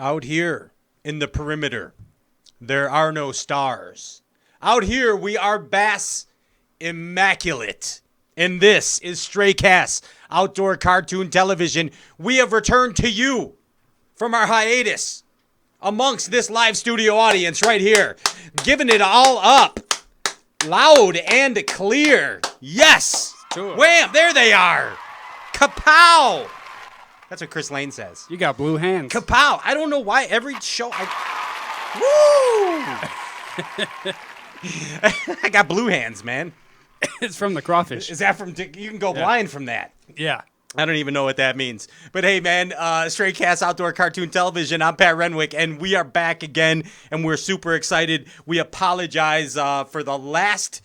Out here in the perimeter, there are no stars. Out here, we are Bass Immaculate. And this is Stray Cast, Outdoor Cartoon Television. We have returned to you from our hiatus amongst this live studio audience right here, giving it all up, loud and clear. Yes! Wham! There they are! Kapow! That's what Chris Lane says. You got blue hands. Kapow! I don't know why every show Woo! I got blue hands, man. It's from the crawfish. Is that from? You can go blind from that. Yeah. I don't even know what that means. But hey, man, Stray Cast Outdoor Cartoon Television. I'm Pat RENWICK, and we are back again, and we're super excited. We apologize for the last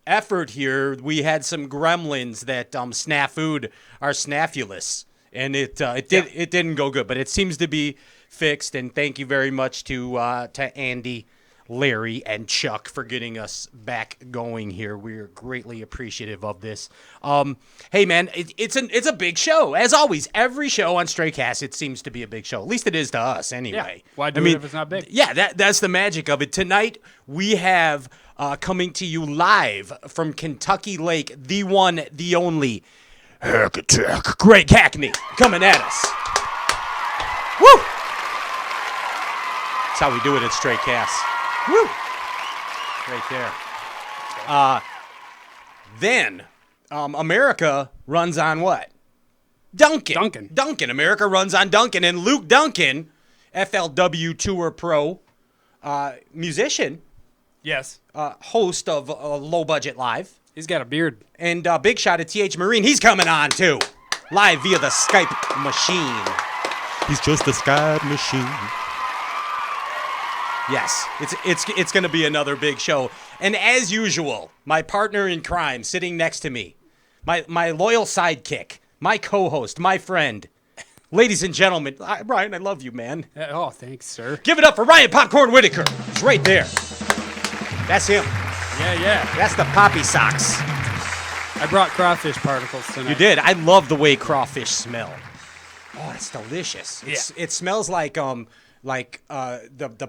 effort here. We had some gremlins that snafu'd our snafulous, and it didn't go good. But it seems to be fixed, and thank you very much to Andy, Larry, and Chuck for getting us back going here. We're greatly appreciative of this. Hey, man, it's a big show. As always, every show on Stray Cast, it seems to be a big show. At least it is to us anyway. Yeah. Why do it if it's not big? Yeah, that's the magic of it. Tonight, we have coming to you live from Kentucky Lake, the one, the only, Greg Hackney, coming at us. Woo! That's how we do it at Stray Cast. Woo! Right there. Then, America runs on what? Dunkin. America runs on Dunkin. And Luke Dunkin, FLW Tour Pro, musician. Yes. Host of Low Budget Live. He's got a beard. And big shot at T.H. Marine. He's coming on, too. Live via the Skype machine. He's just a Skype machine. Yes, it's going to be another big show. And as usual, my partner in crime sitting next to me, my loyal sidekick, my co-host, my friend, ladies and gentlemen, Ryan, I love you, man. Oh, thanks, sir. Give it up for Ryan Popcorn Whitaker. He's right there. That's him. Yeah. That's the poppy socks. I brought crawfish particles tonight. You did. I love the way crawfish smell. Oh, it's delicious. Yeah. It smells like the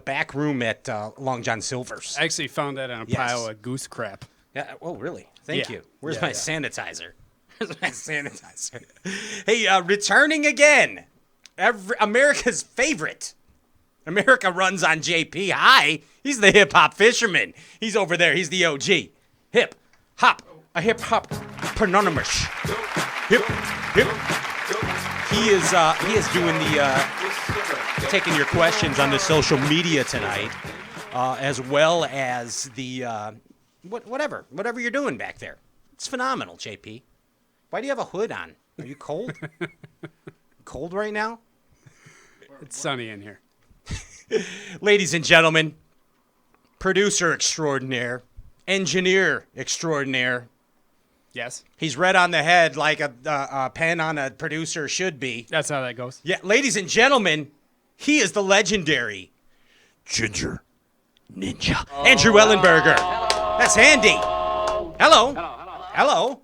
back room at Long John Silver's. I actually found that on a pile of goose crap. Yeah. Oh, really? Thank you. Where's my sanitizer? Where's my sanitizer? Hey, returning again, America's favorite. America runs on JP. Hi, he's the hip hop fisherman. He's over there. He's the OG. Hip hop, a hip hop prononymous. Hip. He is doing taking your questions on the social media tonight, as well as the whatever you're doing back there. It's phenomenal, JP. Why do you have a hood on? Are you cold? Cold right now? It's sunny in here. Ladies and gentlemen, producer extraordinaire, engineer extraordinaire. Yes. He's red on the head like a pen on a producer should be. That's how that goes. Yeah, ladies and gentlemen, he is the legendary Ginger Ninja. Andrew Ellenberger. That's Andy. Hello,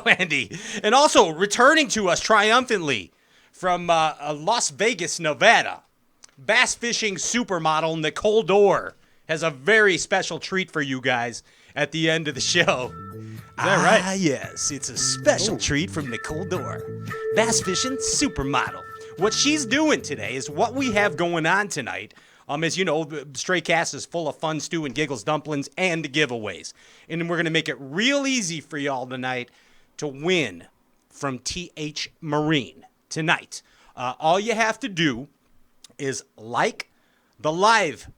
Andy. And also returning to us triumphantly from Las Vegas, Nevada, bass fishing supermodel Nicole Dorr has a very special treat for you guys at the end of the show. Is that right? Ah, yes. It's a special treat from Nicole Dorr, bass fishing supermodel. What she's doing today is what we have going on tonight. As you know, the Stray Cast is full of fun, stew, and giggles, dumplings, and giveaways. And we're going to make it real easy for y'all tonight to win from T.H. Marine tonight. All you have to do is like the live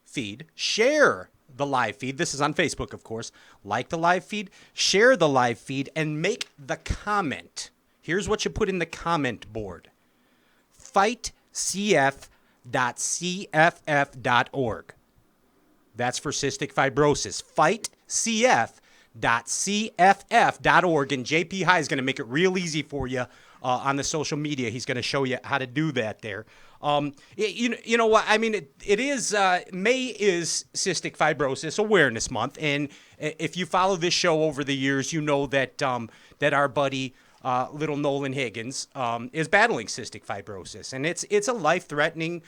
feed, share the live feed. This is on Facebook, of course. Like the live feed, share the live feed, and make the comment. Here's what you put in the comment board. FightCF.cff.org. That's for cystic fibrosis. FightCF.cff.org. And JP High is going to make it real easy for you on the social media. He's going to show you how to do that there. You know what? I mean, it is May is Cystic Fibrosis Awareness Month, and if you follow this show over the years, you know that that our buddy little Nolan Higgins, is battling cystic fibrosis, and it's a life-threatening.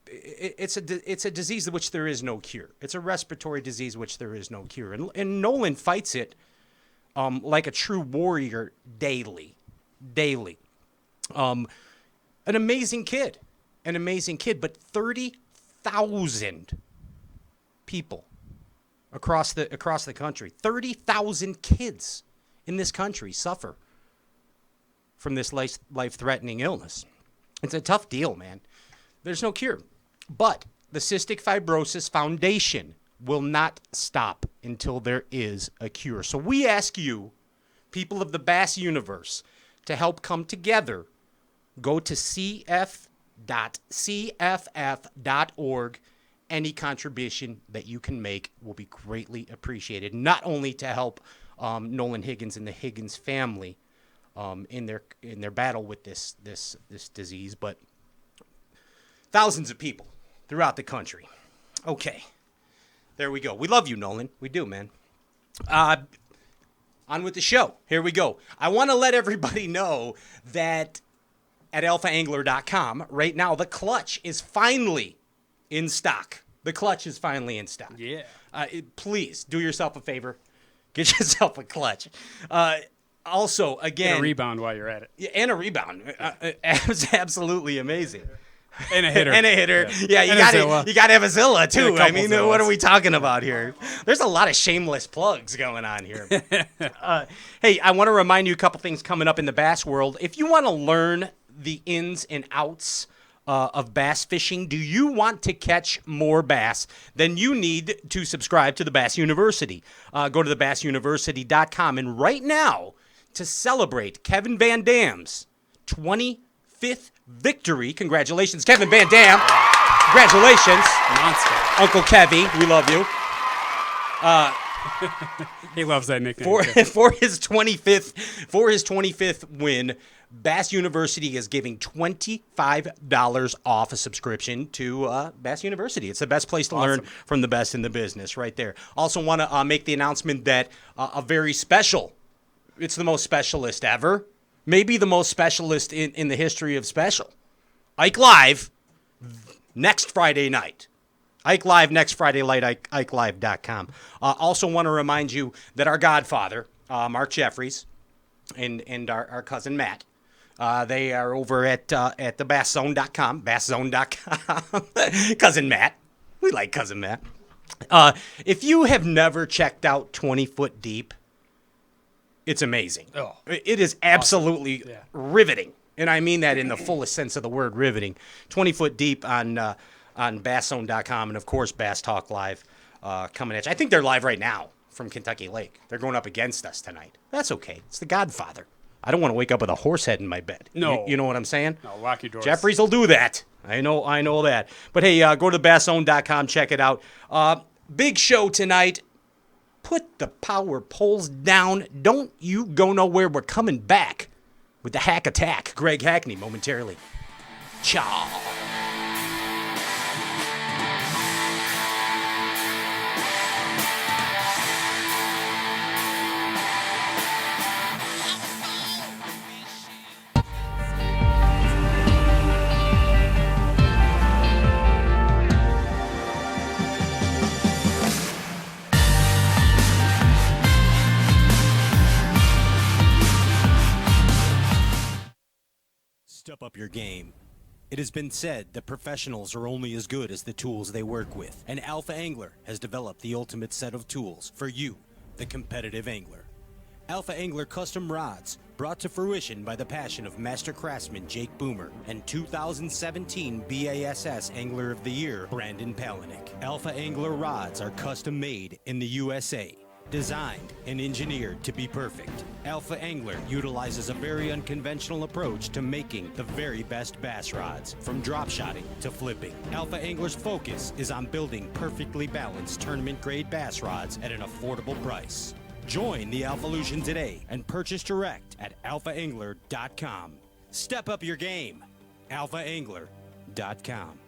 It's a disease of which there is no cure. It's a respiratory disease which there is no cure, and Nolan fights it like a true warrior daily. An amazing kid, but 30,000 people across the country, 30,000 kids in this country suffer from this life-threatening illness. It's a tough deal, man. There's no cure. But the Cystic Fibrosis Foundation will not stop until there is a cure. So we ask you, people of the B.A.S.S universe, to help come together. Go to cf.cff.org. Any contribution that you can make will be greatly appreciated, not only to help Nolan Higgins and the Higgins family in their battle with this disease, but thousands of people throughout the country. Okay, there we go. We love you, Nolan. We do, man. On with the show. Here we go. I want to let everybody know that at alphaangler.com right now, the clutch is finally in stock. The clutch is finally in stock. Yeah. Please do yourself a favor. Get yourself a clutch. Also, again, Get a rebound while you're at it. Yeah, and a rebound. It was absolutely amazing. And a hitter. And a hitter. Yeah, you And a got Zilla. to you got to have a Zilla too. And a I couple mean, Zillas. what are we talking about here? There's a lot of shameless plugs going on here. Hey, I want to remind you a couple things coming up in the bass world. If you want to learn the ins and outs of bass fishing, do you want to catch more bass? Then you need to subscribe to the Bass University. Go to thebassuniversity.com, and right now, to celebrate Kevin Van Dam's 25th victory, congratulations, Kevin Van Dam. Congratulations, Monster. Uncle Kevy. We love you. He loves that nickname. For his 25th win, Bass University is giving $25 off a subscription to Bass University. It's the best place to learn from the best in the business right there. Also want to make the announcement that a very special, it's the most specialist ever, maybe the most specialist in the history of special. Ike Live next Friday night. Ike Live next Friday night, IkeLive.com. Also want to remind you that our godfather, Mark Jeffries, and our cousin Matt, they are over at the BassZone.com, BassZone.com. Cousin Matt. We like Cousin Matt. If you have never checked out 20 Foot Deep, it's amazing. Oh. It is absolutely riveting. And I mean that in the fullest sense of the word, riveting. 20 Foot Deep on BassZone.com, and, of course, Bass Talk Live coming at you. I think they're live right now from Kentucky Lake. They're going up against us tonight. That's okay. It's the Godfather. I don't want to wake up with a horse head in my bed. No. You know what I'm saying? No, lock your doors. Jeffries will do that. I know that. But, hey, go to BassZone.com. Check it out. Big show tonight. Put the power poles down. Don't you go nowhere. We're coming back with the Hack Attack. Greg Hackney momentarily. Ciao. Step up your game. It has been said that professionals are only as good as the tools they work with, and Alpha Angler has developed the ultimate set of tools for you, the competitive angler. Alpha Angler custom rods, brought to fruition by the passion of master craftsman Jake Boomer and 2017 B.A.S.S. Angler of the Year Brandon Palaniuk. Alpha Angler rods are custom made in the USA. Designed and engineered to be perfect, Alpha Angler utilizes a very unconventional approach to making the very best bass rods, from drop shotting to flipping. Alpha Angler's focus is on building perfectly balanced tournament-grade bass rods at an affordable price. Join the Alphalution today and purchase direct at alphaangler.com. Step up your game. alphaangler.com.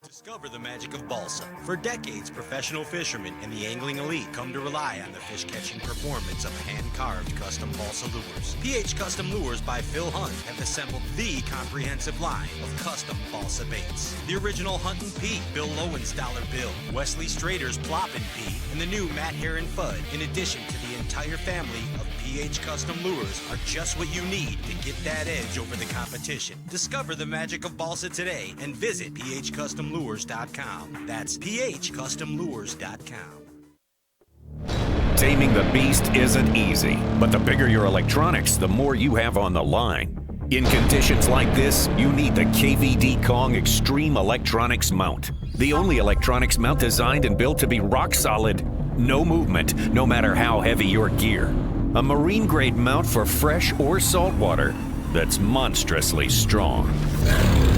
Discover the magic of balsa. For decades, professional fishermen and the angling elite come to rely on the fish-catching performance of hand-carved custom balsa lures. PH Custom Lures by Phil Hunt have assembled the comprehensive line of custom balsa baits. The original Huntin' Pete, Bill Lowen's Dollar Bill, Wesley Strader's Ploppin' Pete, and the new Matt Heron Fudd, in addition to the entire family of PH Custom Lures, are just what you need to get that edge over the competition. Discover the magic of balsa today and visit phcustomlures.com. That's phcustomlures.com. Taming the beast isn't easy, but the bigger your electronics, the more you have on the line. In conditions like this, you need the KVD Kong Extreme Electronics Mount. The only electronics mount designed and built to be rock solid. No movement, no matter how heavy your gear. A marine-grade mount for fresh or salt water that's monstrously strong.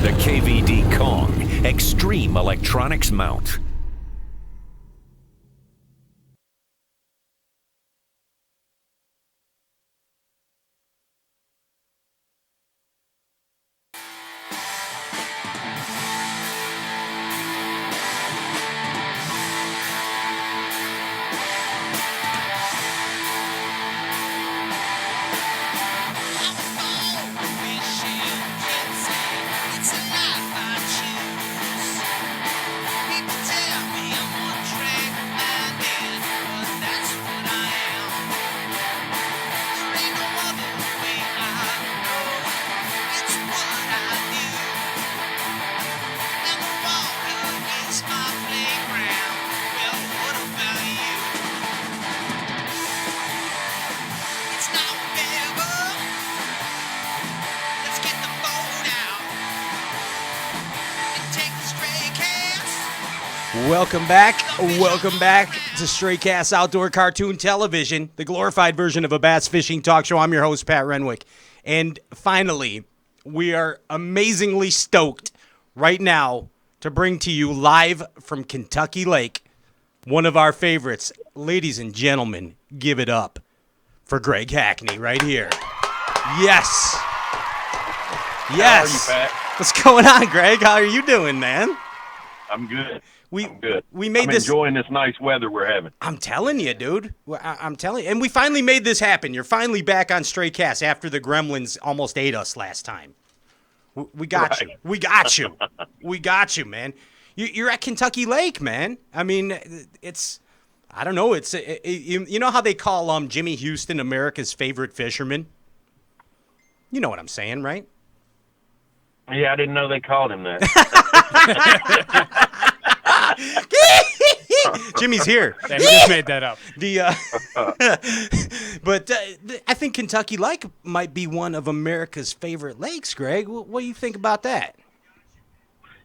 The KVD Kong Extreme Electronics Mount. Welcome back to Stray Cast Outdoor Cartoon Television, the glorified version of a bass fishing talk show. I'm your host, Pat Renwick. And finally, we are amazingly stoked right now to bring to you live from Kentucky Lake, one of our favorites. Ladies and gentlemen, give it up for Greg Hackney right here. Yes. Yes. How are you, Pat? What's going on, Greg? How are you doing, man? I'm good. I'm I'm enjoying this nice weather we're having. I'm telling you, dude. I'm telling you. And we finally made this happen. You're finally back on Stray Cast after the Gremlins almost ate us last time. We got you. We got you. We got you, man. You're at Kentucky Lake, man. I mean, I don't know. You know how they call Jimmy Houston America's favorite fisherman? You know what I'm saying, right? Yeah, I didn't know they called him that. Jimmy's here. Yeah, he just made that up. But I think Kentucky Lake might be one of America's favorite lakes, Greg. What do you think about that?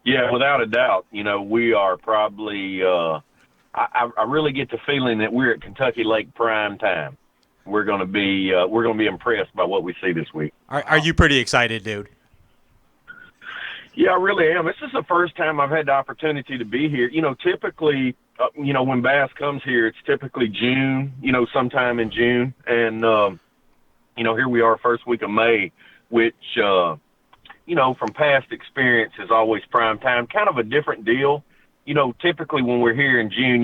Yeah, without a doubt. You know, we are probably I really get the feeling that we're at Kentucky Lake prime time. We're going to be impressed by what we see this week. Are you pretty excited, dude? Yeah, I really am. This is the first time I've had the opportunity to be here. You know, typically, when Bass comes here, it's typically June, sometime in June. And, here we are first week of May, which, from past experience is always prime time, kind of a different deal. Typically when we're here in June,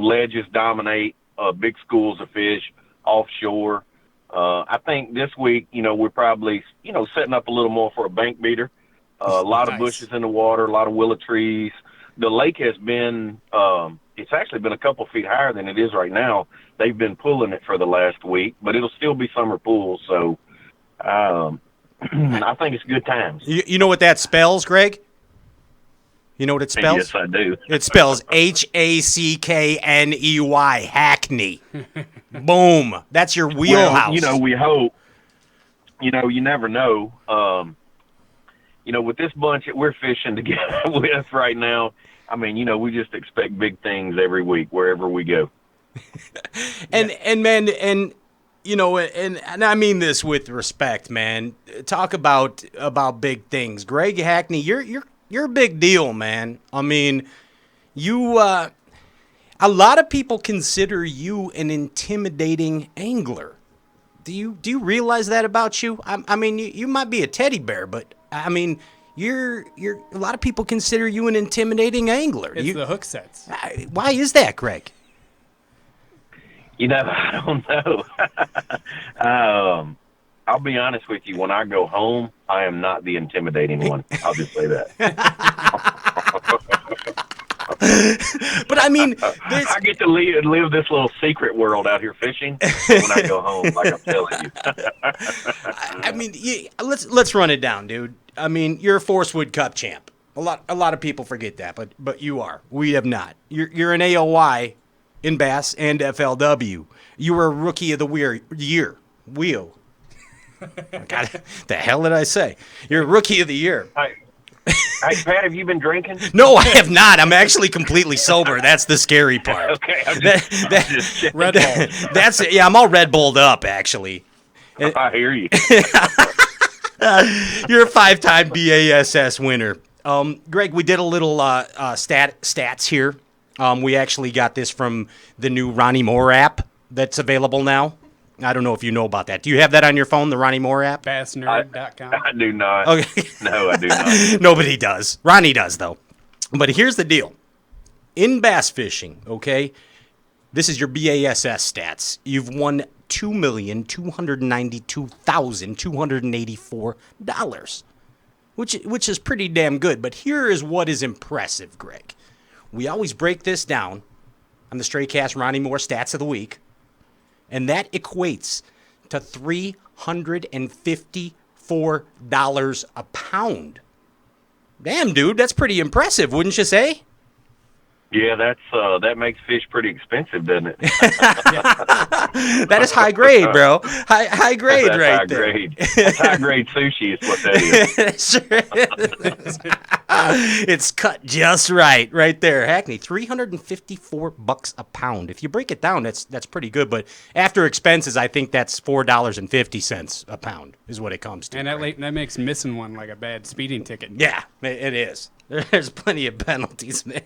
ledges dominate big schools of fish offshore. I think this week, we're probably, setting up a little more for a bank beater. A lot of bushes in the water, a lot of willow trees. The lake has been, it's actually been a couple feet higher than it is right now. They've been pulling it for the last week, but it'll still be summer pools. So I think it's good times. You know what that spells, Greg? You know what it spells? Yes, I do. It spells Hackney. Hackney. Boom. That's your wheelhouse. Well, we hope. You never know. With this bunch that we're fishing together with right now, I mean, we just expect big things every week wherever we go. And I mean this with respect, man. Talk about big things. Greg Hackney, you're a big deal, man. I mean, a lot of people consider you an intimidating angler. Do you realize that about you? I mean, you might be a teddy bear, but I mean, you're a lot of people consider you an intimidating angler. It's the hook sets. Why is that, Greg? I don't know. I'll be honest with you. When I go home, I am not the intimidating one. I'll just say that. But I mean, I get to live this little secret world out here fishing when I go home, like I'm telling you. I mean, let's run it down, dude. I mean, you're a Forcewood Cup champ. A lot of people forget that, but you are. We have not. You're an AOY in Bass and FLW. You were a Rookie of the Year. Wheel. God, the hell did I say? You're a Rookie of the Year. Hey, Pat, have you been drinking? No, I have not. I'm actually completely sober. That's the scary part. Okay, I'm just Red Bull. That's it. Yeah, I'm all Red Bulled up, actually. I hear you. You're a 5-time B.A.S.S winner. Greg, we did a little stats here. We actually got this from the new Ronnie Moore app that's available now. I don't know if you know about that. Do you have that on your phone, the Ronnie Moore app? Bassnerd.com. I do not. Okay. No, I do not. Nobody does. Ronnie does, though. But here's the deal. In bass fishing, okay, this is your BASS stats. You've won $2,292,284, which is pretty damn good. But here is what is impressive, Greg. We always break this down on the Stray Cast Ronnie Moore Stats of the Week, and that equates to $354 a pound. Damn, dude, that's pretty impressive, wouldn't you say? Yeah, that makes fish pretty expensive, doesn't it? That is high grade, bro. High grade That's right high there. grade. That's high grade sushi is what that is. It sure is. It's cut just right there. Hackney, $354 a pound. If you break it down, that's pretty good. But after expenses, I think that's $4.50 a pound is what it comes to. And right? that makes missing one like a bad speeding ticket. Yeah, it is. There's plenty of penalties, man.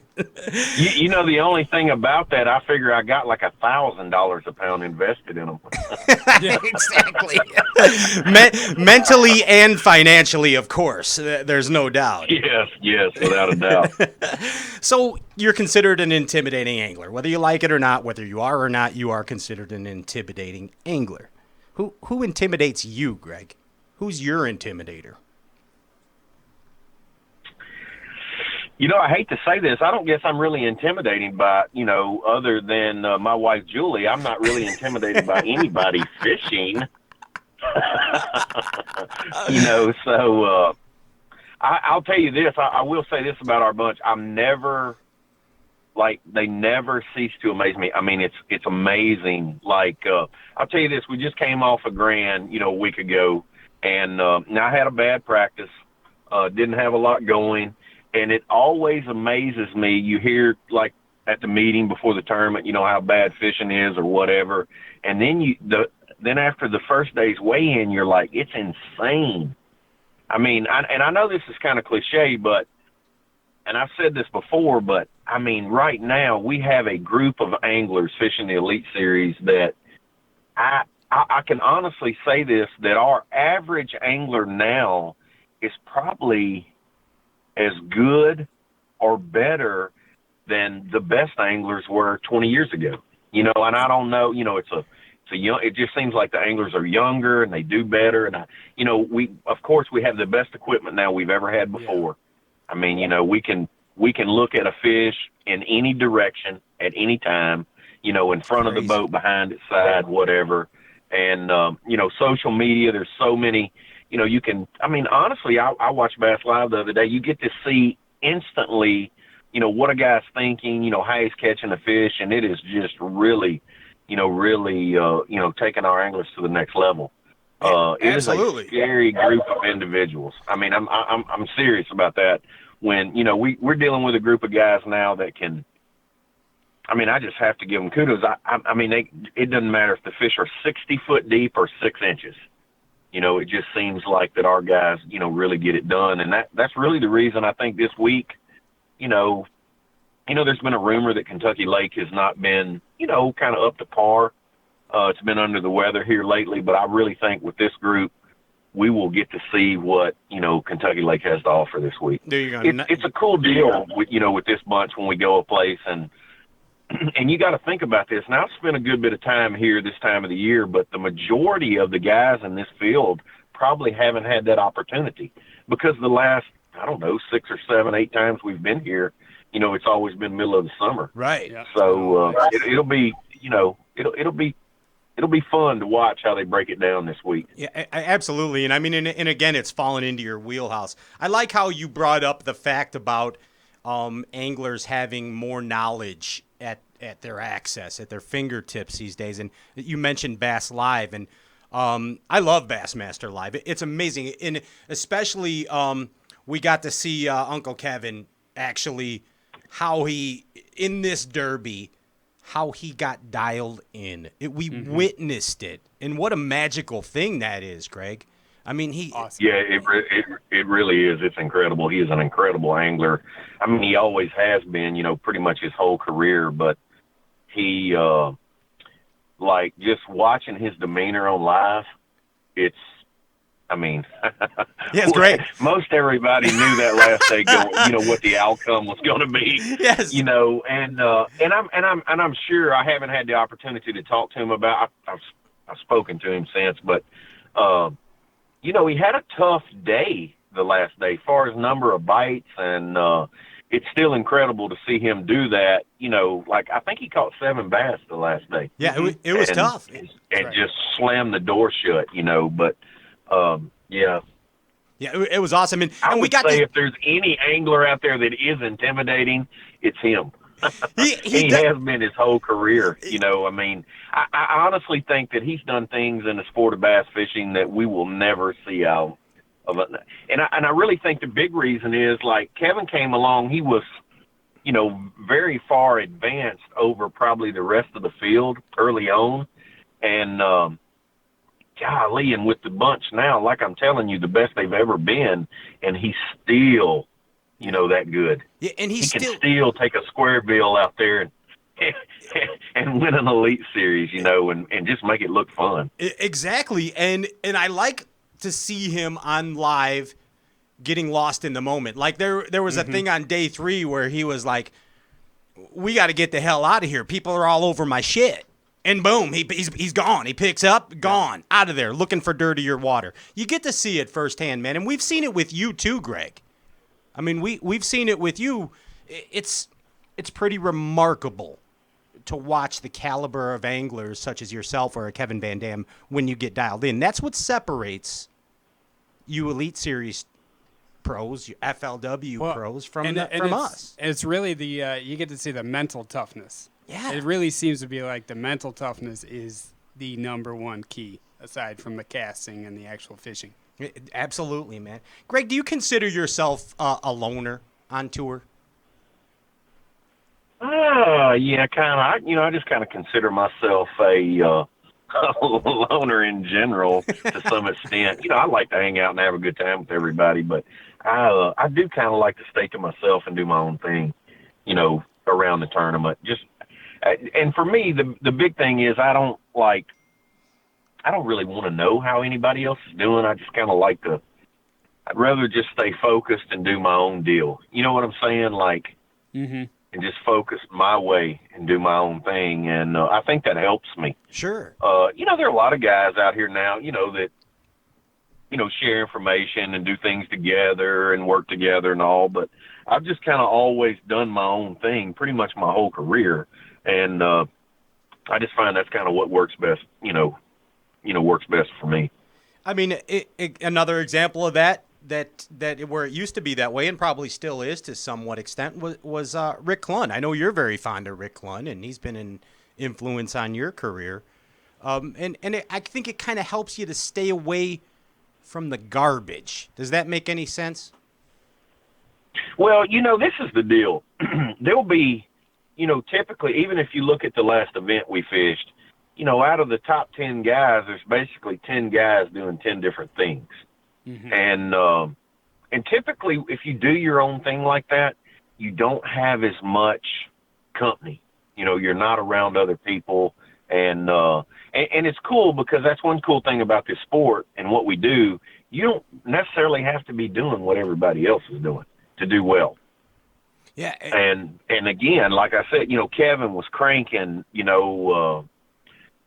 You know, the only thing about that, I figure I got like $1,000 a pound invested in them. Exactly. Mentally and financially, of course. There's no doubt. Yes, without a doubt. So you're considered an intimidating angler. Whether you like it or not, whether you are or not, you are considered an intimidating angler. Who intimidates you, Greg? Who's your intimidator? You know, I hate to say this. I don't guess I'm really intimidating by, other than my wife, Julie. I'm not really intimidated by anybody fishing. So I'll tell you this. I will say this about our bunch. I'm never, they never cease to amaze me. I mean, it's amazing. I'll tell you this. We just came off a Grand, a week ago, and now I had a bad practice. Didn't have a lot going. And it always amazes me. You hear, at the meeting before the tournament, how bad fishing is or whatever. And then then after the first day's weigh-in, you're like, it's insane. I mean, I know this is kind of cliche, and I've said this before, but, I mean, right now we have a group of anglers fishing the Elite Series that I can honestly say this, that our average angler now is probably as good or better than the best anglers were 20 years ago. And I don't know, it just seems like the anglers are younger and they do better. And of course we have the best equipment now we've ever had before. Yeah. I mean, we can look at a fish in any direction at any time, in front of the boat, behind its side, whatever. And, social media, there's so many, you can, I mean, honestly, I watched Bass Live the other day. You get to see instantly, what a guy's thinking, how he's catching a fish. And it is just really, taking our anglers to the next level. It is a scary group of individuals. I mean, I'm serious about that. When, we're dealing with a group of guys now that can, I mean, I just have to give them kudos. I mean, it doesn't matter if the fish are 60 foot deep or 6 inches. It just seems like that our guys, really get it done. And that's really the reason I think this week, there's been a rumor that Kentucky Lake has not been, kind of up to par. It's been under the weather here lately, but I really think with this group, we will get to see what, Kentucky Lake has to offer this week. There you go. It's a cool deal with this bunch when we go a place, and you got to think about this. Now, I've spent a good bit of time here this time of the year, but the majority of the guys in this field probably haven't had that opportunity because the last, 6 or 7, 8 times we've been here, it's always been middle of the summer. Right. Yeah. So it'll be, it'll be fun to watch how they break it down this week. Yeah, absolutely. And I mean, and again, it's fallen into your wheelhouse. I like how you brought up the fact about anglers having more knowledge at their access, at their fingertips these days. And you mentioned Bass Live, and I love Bassmaster Live. It's amazing. And especially we got to see Uncle Kevin actually how he, in this derby, how he got dialed in. We witnessed it, and what a magical thing that is, Greg. I mean, awesome. Yeah, it really is. It's incredible. He is an incredible angler. I mean, he always has been, pretty much his whole career, but he, just watching his demeanor on live, yeah, it's great. Most everybody knew that last day, what the outcome was going to be. Yes. And I'm sure I haven't had the opportunity to talk to him about. I've spoken to him since, but he had a tough day the last day, as far as number of bites, and it's still incredible to see him do that. I think he caught 7 bass the last day. Yeah, it was tough. And just slammed the door shut, but. Yeah, it was awesome, and I we would got say to, if there's any angler out there that is intimidating, it's him. he has been his whole career. I honestly think that he's done things in the sport of bass fishing that we will never see out of it. And I really think the big reason is, Kevin came along, he was, very far advanced over probably the rest of the field early on, and golly, and with the bunch now, like I'm telling you, the best they've ever been, and he's still, that good. Yeah, and he can still take a square bill out there and win an elite series, and just make it look fun. Exactly, and I like to see him on live getting lost in the moment. Like there was a thing on day 3 where he was like, "We got to get the hell out of here. People are all over my shit." And boom, he's gone. He picks up, gone, out of there, looking for dirtier water. You get to see it firsthand, man. And we've seen it with you too, Greg. I mean, we've seen it with you. It's pretty remarkable to watch the caliber of anglers such as yourself or a Kevin Van Dam when you get dialed in. That's what separates you Elite Series pros, you FLW pros from us. It's really you get to see the mental toughness. Yeah. It really seems to be like the mental toughness is the number one key, aside from the casting and the actual fishing. Absolutely, man. Greg, do you consider yourself a loner on tour? Yeah, kind of. I just kind of consider myself a loner in general to some extent. I like to hang out and have a good time with everybody, but I do kind of like to stay to myself and do my own thing, around the tournament. And for me, the big thing is I don't really want to know how anybody else is doing. I just kind of I'd rather just stay focused and do my own deal. You know what I'm saying? And just focus my way and do my own thing. And I think that helps me. Sure. There are a lot of guys out here now, that, share information and do things together and work together and all. But I've just kind of always done my own thing pretty much my whole career. And I just find that's kind of what works best, works best for me. I mean, another example of that where it used to be that way and probably still is to somewhat extent was Rick Clunn. I know you're very fond of Rick Clunn, and he's been an influence on your career. I think it kind of helps you to stay away from the garbage. Does that make any sense? Well, this is the deal. There'll be, typically, even if you look at the last event we fished, out of the top 10 guys, there's basically 10 guys doing 10 different things. And typically, if you do your own thing like that, you don't have as much company. You're not around other people. And it's cool because that's one cool thing about this sport and what we do. you don't necessarily have to be doing what everybody else is doing to do well. Yeah. And again, like I said, Kevin was cranking,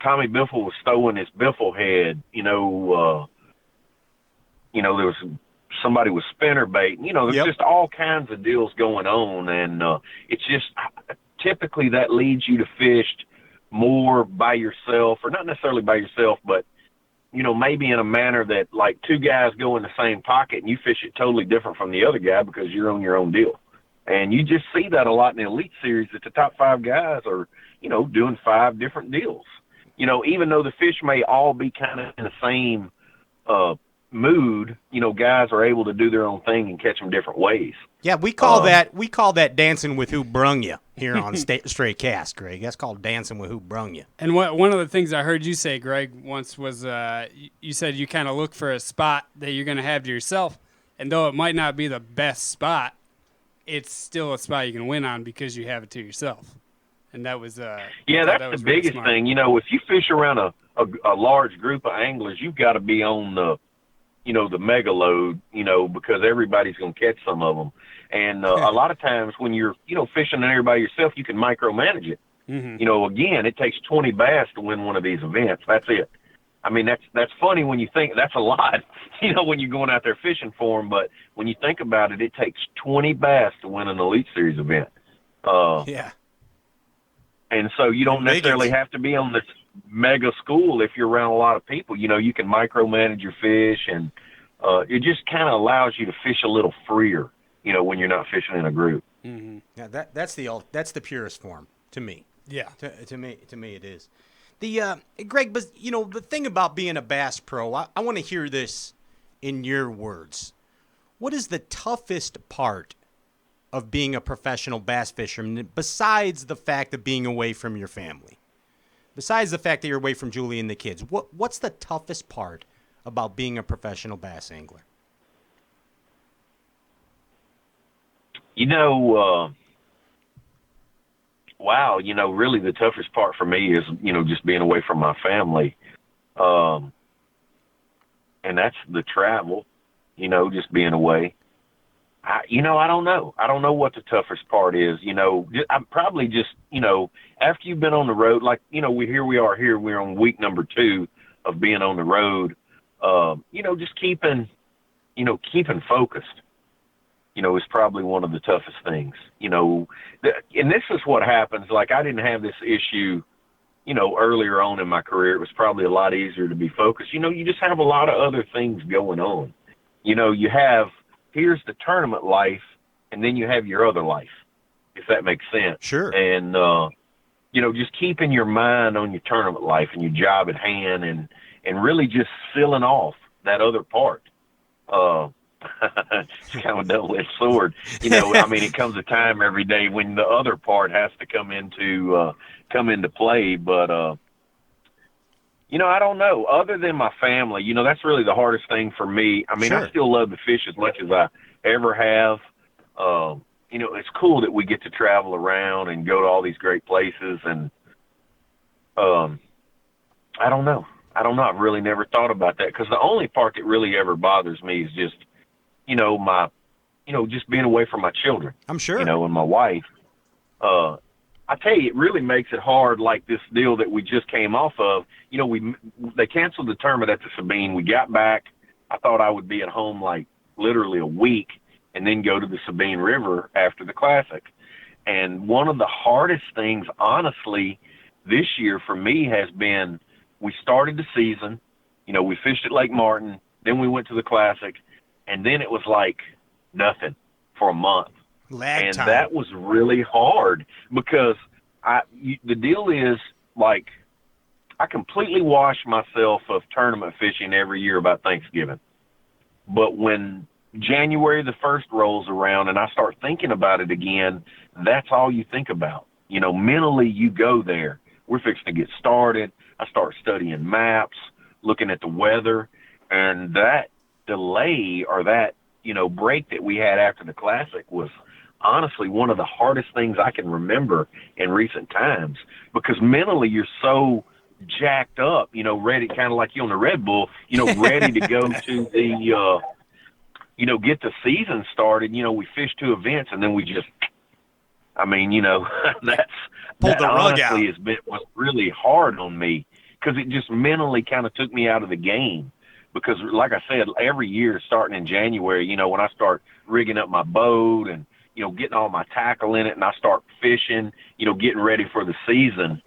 Tommy Biffle was throwing his Biffle head, there was somebody with spinner bait, there's just all kinds of deals going on. And it's just typically that leads you to fish more by yourself, or not necessarily by yourself, but maybe in a manner that like two guys go in the same pocket and you fish it totally different from the other guy because you're on your own deal. And you just see that a lot in the Elite Series, that the top 5 guys are, doing 5 different deals. Even though the fish may all be kind of in the same mood, guys are able to do their own thing and catch them different ways. Yeah, we call that dancing with who brung you here on Straight Cast, Greg. That's called dancing with who brung you. And one of the things I heard you say, Greg, once was you said you kind of look for a spot that you're going to have to yourself, and though it might not be the best spot, it's still a spot you can win on because you have it to yourself. And that was that's the biggest thing. If you fish around a large group of anglers, you've got to be on the the mega load, because everybody's going to catch some of them. And a lot of times when you're, fishing an area by yourself, you can micromanage it. Mm-hmm. Again, it takes 20 bass to win one of these events. That's it. I mean, that's funny when you think that's a lot, when you're going out there fishing for them. But when you think about it, it takes 20 bass to win an Elite Series event. Yeah. And so you don't necessarily have to be on this mega school if you're around a lot of people. You can micromanage your fish, and it just kind of allows you to fish a little freer, when you're not fishing in a group. Mm-hmm. Yeah, that's the purest form to me. Yeah. To me it is. The Greg, but the thing about being a bass pro, I want to hear this in your words. What is the toughest part of being a professional bass fisherman, besides the fact of being away from your family? Besides the fact that you're away from Julie and the kids, what's the toughest part about being a professional bass angler? Wow, really the toughest part for me is, just being away from my family. And that's the travel, just being away. I don't know. I don't know what the toughest part is. I'm probably just, after you've been on the road, like, we're on week number 2 of being on the road, just keeping focused, is probably one of the toughest things, and this is what happens. Like, I didn't have this issue, earlier on in my career. It was probably a lot easier to be focused. You just have a lot of other things going on. Here's the tournament life, and then you have your other life, if that makes sense. Sure. And, just keeping your mind on your tournament life and your job at hand, and really just sealing off that other part. It's kind of a double-edged sword. It comes a time every day when the other part has to come into play. But, I don't know. Other than my family, that's really the hardest thing for me. I mean, Sure. I still love to fish as much as I ever have. It's cool that we get to travel around and go to all these great places. And I don't know. I've really never thought about that, because the only part that really ever bothers me is just, just being away from my children. I'm sure. And my wife. I tell you, it really makes it hard, like this deal that we just came off of. They canceled the tournament at the Sabine. We got back. I thought I would be at home like literally a week and then go to the Sabine River after the Classic. And one of the hardest things, honestly, this year for me has been, we started the season, we fished at Lake Martin, then we went to the Classic, and then it was like nothing for a month. Lag time. That was really hard, because the deal is, like, I completely wash myself of tournament fishing every year about Thanksgiving. But when January the 1st rolls around and I start thinking about it again, that's all you think about. Mentally you go there. We're fixing to get started. I start studying maps, looking at the weather, and that delay, or that, break that we had after the Classic was honestly one of the hardest things I can remember in recent times, because mentally you're so jacked up, ready, kind of like you on the Red Bull, ready to go to the, get the season started. We fished 2 events, and then we just, that Pulled the rug out. honestly was really hard on me, because it just mentally kind of took me out of the game. Because, like I said, every year starting in January, when I start rigging up my boat and, getting all my tackle in it, and I start fishing, getting ready for the season,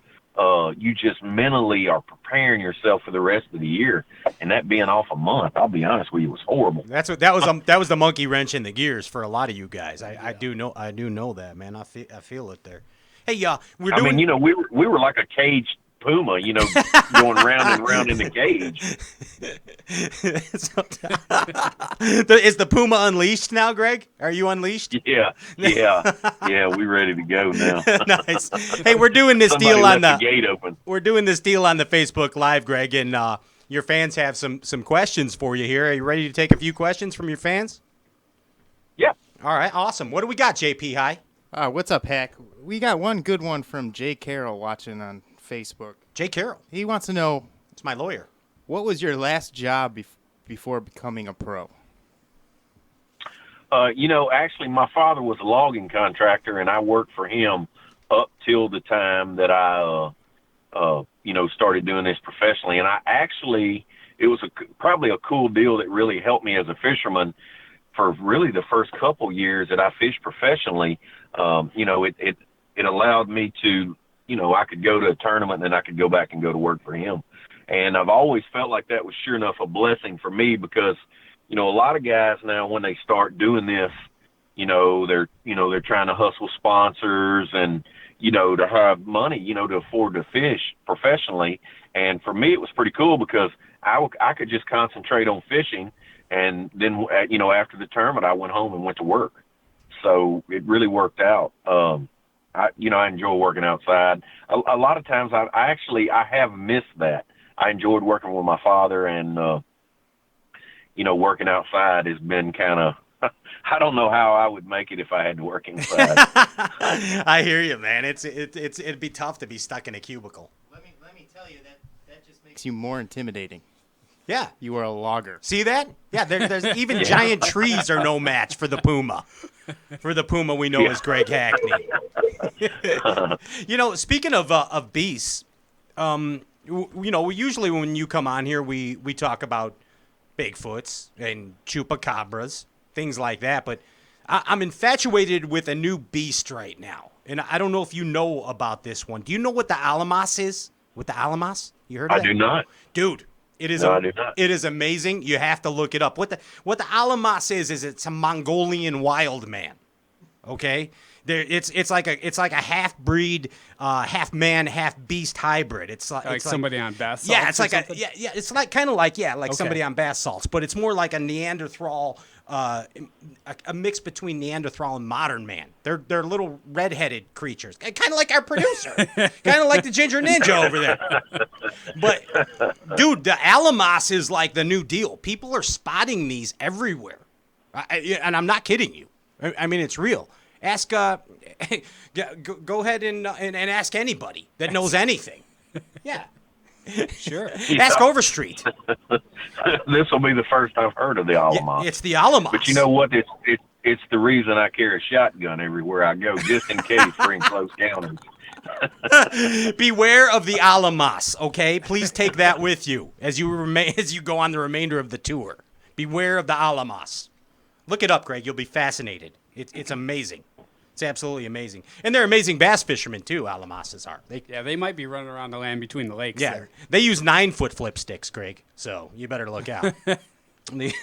you just mentally are preparing yourself for the rest of the year. And that being off a month, I'll be honest with you, was horrible. That was the monkey wrench in the gears for a lot lot of you guys. I do know that, man. I feel it there. Hey, we're doing. We were like a caged puma, going round and round in the cage. Is the puma unleashed now, Greg? Are you unleashed? Yeah. We ready to go now. Nice. Hey, we're doing this deal on the gate open. We're doing this deal on the Facebook Live, Greg, and your fans have some questions for you here. Are you ready to take a few questions from your fans? Yeah. All right, awesome. What do we got, JP High? What's up, Hack? We got one good one from Jay Carroll watching on Facebook. Jay Carroll. He wants to know, it's my lawyer. What was your last job before becoming a pro? Actually, my father was a logging contractor, and I worked for him up till the time that I, started doing this professionally. And it was probably a cool deal that really helped me as a fisherman for really the first couple years that I fished professionally. It allowed me to, I could go to a tournament and then I could go back and go to work for him. And I've always felt like that was sure enough a blessing for me, because, a lot of guys now, when they start doing this, they're trying to hustle sponsors and, to have money, to afford to fish professionally. And for me, it was pretty cool, because I could just concentrate on fishing. And then, after the tournament, I went home and went to work. So it really worked out. I enjoy working outside. A lot of times I have missed that. I enjoyed working with my father, and, working outside has been kind of, I don't know how I would make it if I had to work inside. I hear you, man. It'd be tough to be stuck in a cubicle. Let me tell you, that just makes you more intimidating. Yeah. You are a logger. See that? Yeah, there's even giant trees are no match for the puma. For the puma we know as Greg Hackney. Speaking of beasts, usually when you come on here, we talk about Bigfoots and chupacabras, things like that. But I'm infatuated with a new beast right now. And I don't know if you know about this one. Do you know what the alamas is? What the alamas? You heard of that? I do not. Dude. It is It is amazing. You have to look it up. What the alamas is it's a Mongolian wild man. Okay? It's like a half breed, half man, half beast hybrid. It's like somebody on Bass salts. Yeah, it's like it's like kind of like somebody on Bass salts, but it's more like a Neanderthal, a mix between Neanderthal and modern man. They're little red-headed creatures, kind of like our producer, kind of like the Ginger Ninja over there. But dude, the alamas is like the new deal. People are spotting these everywhere, and I'm not kidding you. I mean, it's real. Ask, go ahead and ask anybody that knows anything. Yeah. Sure. Ask Overstreet. This will be the first I've heard of the alamas. Yeah, it's the alamas. But you know what? It's the reason I carry a shotgun everywhere I go, just in case we're in close encounters. Beware of the alamas, okay? Please take that with you as you go on the remainder of the tour. Beware of the alamas. Look it up, Greg. You'll be fascinated. It's amazing. It's absolutely amazing. And they're amazing bass fishermen, too, alamases are. They might be running around the land between the lakes there. They use 9-foot flip sticks, Greg, so you better look out. How many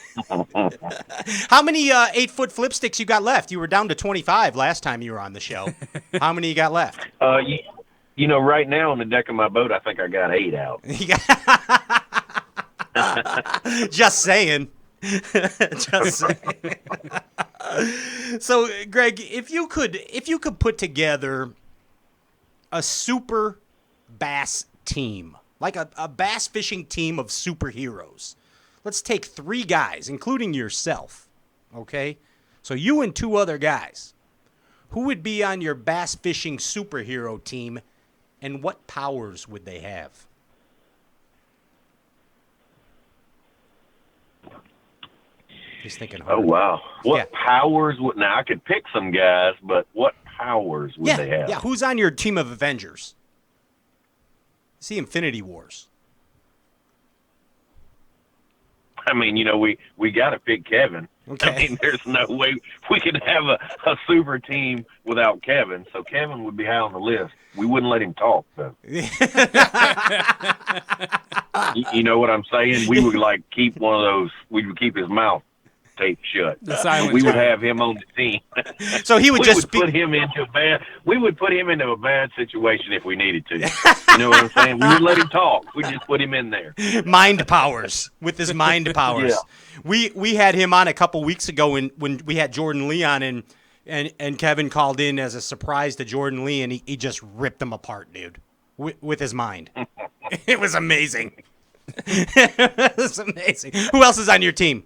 8-foot flip sticks you got left? You were down to 25 last time you were on the show. How many you got left? Right now on the deck of my boat, I think I got 8 out. Just saying. Just saying. So, Greg, if you could put together a super bass team, like a bass fishing team of superheroes, let's take 3 guys, including yourself, okay? So you and 2 other guys. Who would be on your bass fishing superhero team, and what powers would they have? He's thinking Oh, hard. wow. What Yeah. powers would... Now, I could pick some guys, but what powers would Yeah, they have? yeah. Who's on your team of Avengers? See Infinity Wars. I mean, we got to pick Kevin. Okay. I mean, there's no way we could have a super team without Kevin. So Kevin would be high on the list. We wouldn't let him talk, though. You know what I'm saying? We would keep one of those. We would keep his mouth taped shut. The silent We would giant. have him on the team. So he would we just would put him into a bad. We would put him into a bad situation if we needed to. You know what I'm saying? We would let him talk. We just put him in there. mind powers with his mind powers. Yeah. We had him on a couple weeks ago when we had Jordan Lee on and Kevin called in as a surprise to Jordan Lee and he just ripped him apart, dude, with his mind. It was amazing. It was amazing. Who else is on your team?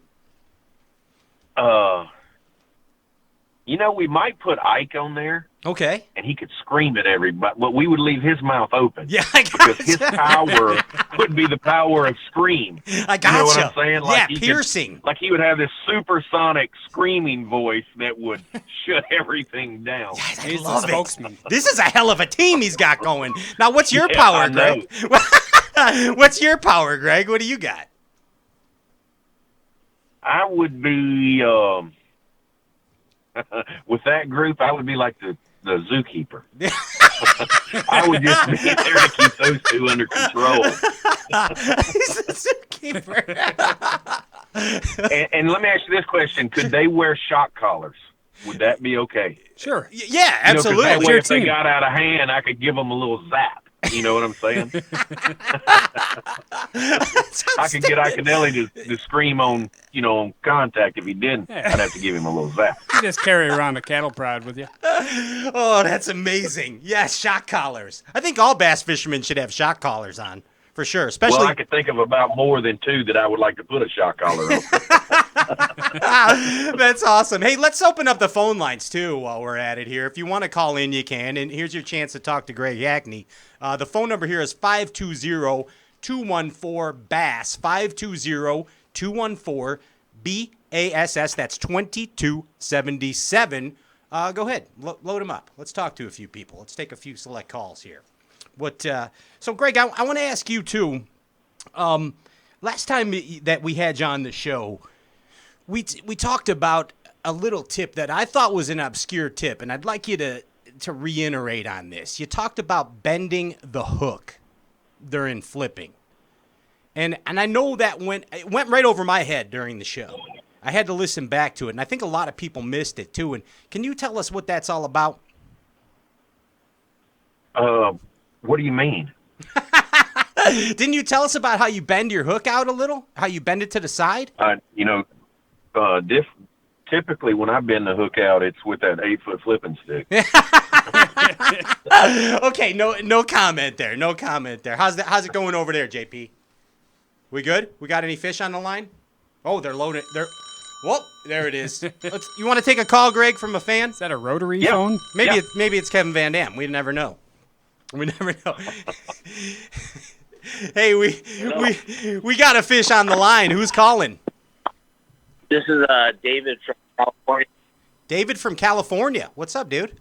We might put Ike on there. Okay. And he could scream at everybody, but we would leave his mouth open. Yeah, I because gotcha. his power would be the power of scream. I gotcha. You know what I'm saying? Yeah, he piercing. He would have this supersonic screaming voice that would shut everything down. Yes, I He's love the it. spokesman. This is a hell of a team he's got going. Now, what's your Yeah, power, I know. Greg? What's your power, Greg? What do you got? I would be with that group. I would be like the zookeeper. I would just be there to keep those two under control. He's a zookeeper. And let me ask you this question: could they wear shock collars? Would that be okay? Sure. Yeah, 'Cause absolutely. that way, Your if they team. got out of hand, I could give them a little zap. You know what I'm saying? I could get Iaconelli to scream on contact. If he didn't, Yeah. I'd have to give him a little zap. You just carry around a cattle prod with you. Oh, that's amazing. Yes, shock collars. I think all bass fishermen should have shock collars on, for sure. Especially. Well, I could think of about more than two that I would like to put a shock collar on. That's awesome. Hey, let's open up the phone lines, too, while we're at it here. If you want to call in, you can. And here's your chance to talk to Greg Hackney. The phone number here is 520-214-BASS, 520-214-BASS. That's 2277. Go ahead. Load them up. Let's talk to a few people. Let's take a few select calls here. So, Greg, I want to ask you, too. Last time that we had you on the show, we talked about a little tip that I thought was an obscure tip, and I'd like you to reiterate on this. You talked about bending the hook during flipping. And I know that it went right over my head during the show. I had to listen back to it, and I think a lot of people missed it, too. And can you tell us what that's all about? What do you mean? Didn't you tell us about how you bend your hook out a little? How you bend it to the side? Typically when I bend the hook out, it's with that 8-foot flipping stick. Okay, no comment there. No comment there. How's it going over there, JP? We good? We got any fish on the line? Oh, they're loaded. Whoa, there it is. You want to take a call, Greg, from a fan? Is that a rotary Yeah. phone? Maybe it's Kevin Van Dam. We never know. We never know. Hey, we got a fish on the line. Who's calling? This is David from California. David from California. What's up, dude?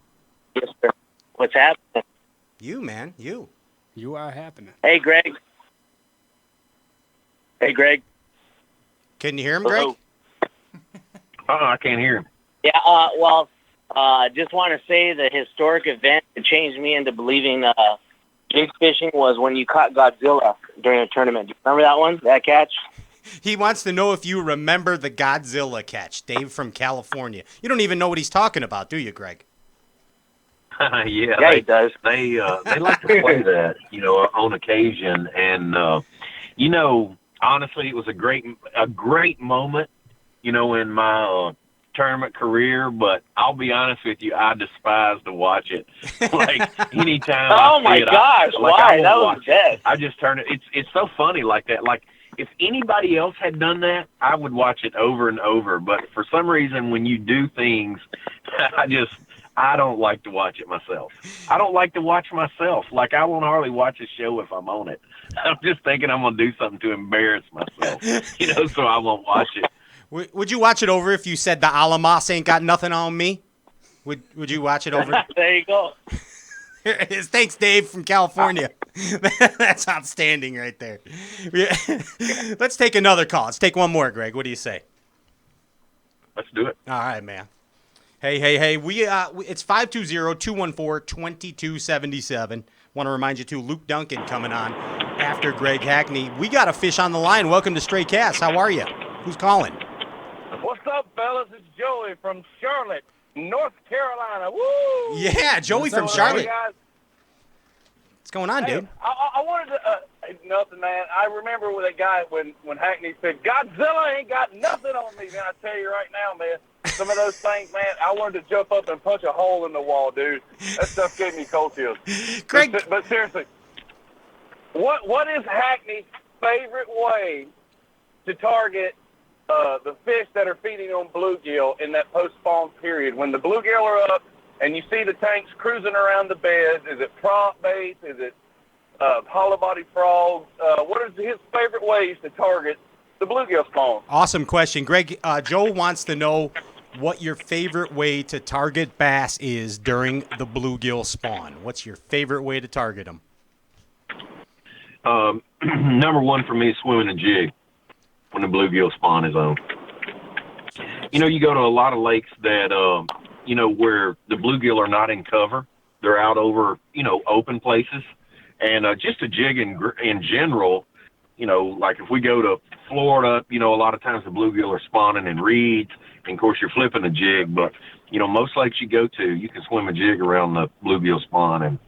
Yes, sir. What's happening? You, man. You. You are happening. Hey, Greg. Hey, Greg. Can you hear him, Hello. Greg? I can't hear him. Yeah, just want to say the historic event that changed me into believing jig fishing was when you caught Godzilla during a tournament. Do you remember that one, that catch? He wants to know if you remember the Godzilla catch. Dave from California. You don't even know what he's talking about, do you, Greg? Yeah, he does. They like to play that, on occasion. And, honestly, it was a great moment, in my tournament career. But I'll be honest with you, I despise to watch it. Anytime. Oh my gosh! Why? That was the best. I just turn it. It's so funny like that. Like if anybody else had done that, I would watch it over and over. But for some reason, when you do things, I don't like to watch it myself. I don't like to watch myself. Like, I won't hardly watch a show if I'm on it. I'm just thinking I'm going to do something to embarrass myself, so I won't watch it. Would you watch it over if you said the Alamos ain't got nothing on me? Would you watch it over? There you go. Here it is. Thanks, Dave from California. That's outstanding right there. Let's take another call. Let's take one more, Greg. What do you say? Let's do it. All right, man. Hey. It's 520-214-2277. Want to remind you, too, Luke Dunkin coming on after Greg Hackney. We got a fish on the line. Welcome to Stray Cast. How are you? Who's calling? What's up, fellas? It's Joey from Charlotte, North Carolina. Woo! Yeah, Joey from Charlotte. What's going on, dude? I wanted to, nothing, man. I remember with that guy when Hackney said, Godzilla ain't got nothing on me, man. I tell you right now, man, some of those things, man, I wanted to jump up and punch a hole in the wall, dude. That stuff gave me cold chills. Greg. But seriously, what is Hackney's favorite way to target the fish that are feeding on bluegill in that post-spawn period? When the bluegill are up and you see the tanks cruising around the beds, is it prop bait? Is it hollow body frogs? What is his favorite ways to target the bluegill spawn? Awesome question. Greg, Joe wants to know what your favorite way to target bass is during the bluegill spawn. What's your favorite way to target them? Number one for me is swimming a jig when the bluegill spawn is on. You know, you go to a lot of lakes that, where the bluegill are not in cover. They're out over, open places. And just a jig in general, like if we go to Florida, a lot of times the bluegill are spawning in reeds. And, of course, you're flipping a jig. But, most lakes you go to, you can swim a jig around the bluegill spawn